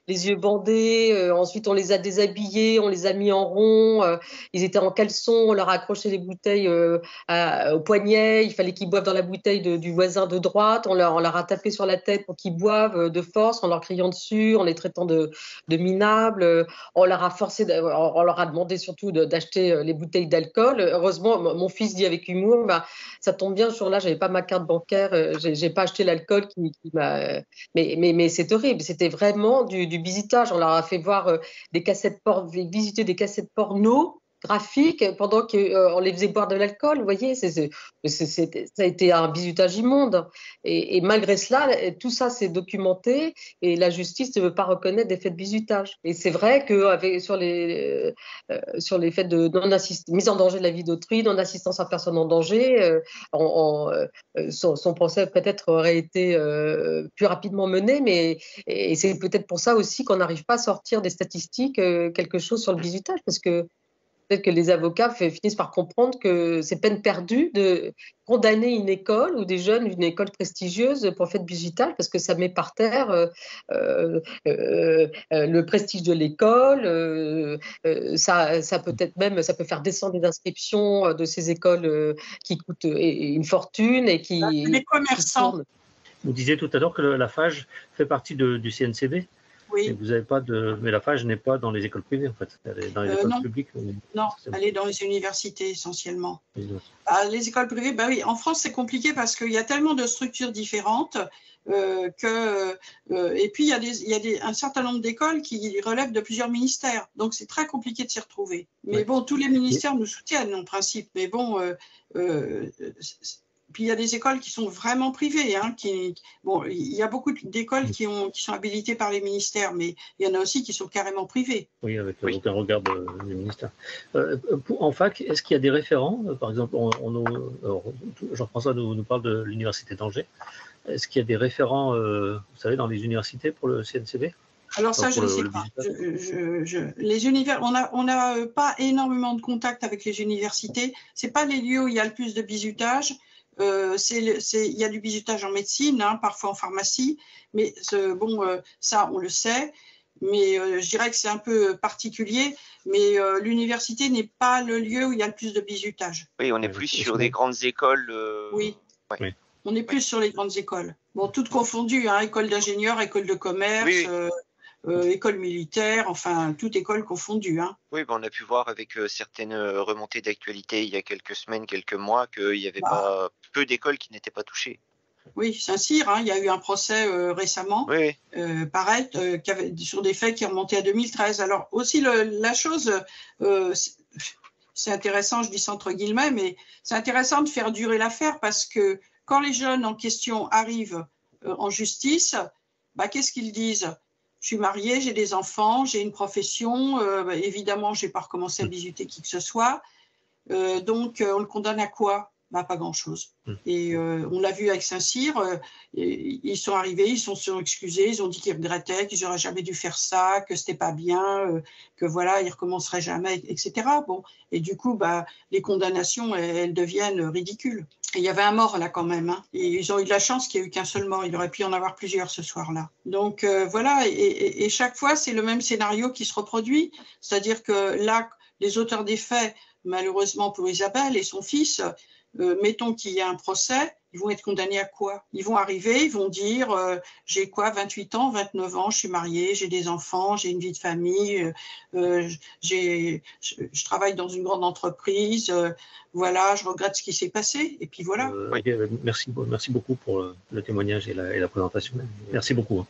D: les yeux bandés. Ensuite, on les a déshabillés, on les a mis en rond. Ils étaient en caleçon, on leur a accroché les bouteilles au poignet. Il fallait qu'ils boivent dans la bouteille du voisin de droite. On leur a tapé sur la tête pour qu'ils boivent de force, en leur criant dessus, en les traitant de minables. On leur a forcé, on leur a demandé surtout d'acheter les bouteilles d'alcool. Heureusement, mon fils dit avec humour, ça tombe bien, ce jour-là, j'avais pas ma carte bancaire, j'ai pas acheté l'alcool qui m'a. Mais c'est horrible, c'était vraiment du bizutage. On leur a fait voir visiter des cassettes porno graphiques pendant qu'on les faisait boire de l'alcool. Vous voyez, ça a été un bizutage immonde. Et malgré cela, tout ça s'est documenté et la justice ne veut pas reconnaître des faits de bizutage. Et c'est vrai que sur les faits de mise en danger de la vie d'autrui, non-assistance à personne en danger, son procès peut-être aurait été plus rapidement mené, et c'est peut-être pour ça aussi qu'on n'arrive pas à sortir des statistiques quelque chose sur le bizutage, parce que peut-être que les avocats finissent par comprendre que c'est peine perdue de condamner une école ou des jeunes d'une école prestigieuse pour fait de bizutage, parce que ça met par terre le prestige de l'école. Ça peut-être même, ça peut faire descendre les inscriptions de ces écoles qui coûtent une fortune et qui.
B: Les commerçants.
A: Vous disiez tout à l'heure que la FAGE fait partie du CNCB.
B: Oui.
A: Et vous avez pas mais la FAGE n'est pas dans les écoles privées, en fait. Elle est dans les écoles publiques.
B: Non, elle est dans les universités essentiellement. Les écoles privées, oui, en France, c'est compliqué parce qu'il y a tellement de structures différentes et puis il y a un certain nombre d'écoles qui relèvent de plusieurs ministères. Donc, c'est très compliqué de s'y retrouver. Mais bon, tous les ministères nous soutiennent en principe. Mais bon, puis il y a des écoles qui sont vraiment privées. Il y a beaucoup d'écoles qui sont habilitées par les ministères, mais il y en a aussi qui sont carrément privées.
A: Oui, avec aucun regard du ministère. En fac, est-ce qu'il y a des référents? Par exemple, Jean-François nous parle de l'université d'Angers. Est-ce qu'il y a des référents, vous savez, dans les universités pour le CNCB?
B: Alors ça, je ne sais pas. On n'a pas énormément de contact avec les universités. Ce n'est pas les lieux où il y a le plus de bizutage. Il y a du bizutage en médecine, parfois en pharmacie, mais ça on le sait, mais je dirais que c'est un peu particulier, mais l'université n'est pas le lieu où il y a le plus de bizutage.
C: Oui, on est plus sur des grandes écoles.
B: Oui. On est plus sur les grandes écoles. Bon, toutes confondues, école d'ingénieurs, école de commerce, école militaire, enfin, toute école confondue.
C: Oui, on a pu voir avec certaines remontées d'actualité il y a quelques semaines, quelques mois, qu'il y avait pas peu d'écoles qui n'étaient pas touchées.
B: Oui, Saint-Cyr, il y a eu un procès récemment, pareil, sur des faits qui remontaient à 2013. Alors aussi, la chose, c'est intéressant, je dis ça entre guillemets, mais c'est intéressant de faire durer l'affaire parce que quand les jeunes en question arrivent en justice, qu'est-ce qu'ils disent ? Je suis mariée, j'ai des enfants, j'ai une profession, évidemment, je n'ai pas recommencé à bizuter qui que ce soit. Donc, on le condamne à quoi ? Bah, pas grand-chose. Et on l'a vu avec Saint-Cyr, ils sont arrivés, ils se sont excusés, ils ont dit qu'ils regrettaient, qu'ils n'auraient jamais dû faire ça, que c'était pas bien, que voilà, ils recommenceraient jamais, etc. Bon, et du coup, bah, les condamnations, elles deviennent ridicules. Et il y avait un mort là quand même, hein. Et ils ont eu de la chance qu'il n'y ait eu qu'un seul mort. Il aurait pu y en avoir plusieurs ce soir-là. Donc voilà, et chaque fois, c'est le même scénario qui se reproduit. C'est-à-dire que là, les auteurs des faits, malheureusement pour Isabelle et son fils, mettons qu'il y a un procès, ils vont être condamnés à quoi? Ils vont arriver, ils vont dire j'ai quoi, 28 ans, 29 ans, je suis mariée, j'ai des enfants, j'ai une vie de famille, je travaille dans une grande entreprise, voilà, je regrette ce qui s'est passé, et puis voilà.
A: Merci beaucoup pour le témoignage et la présentation. Merci beaucoup.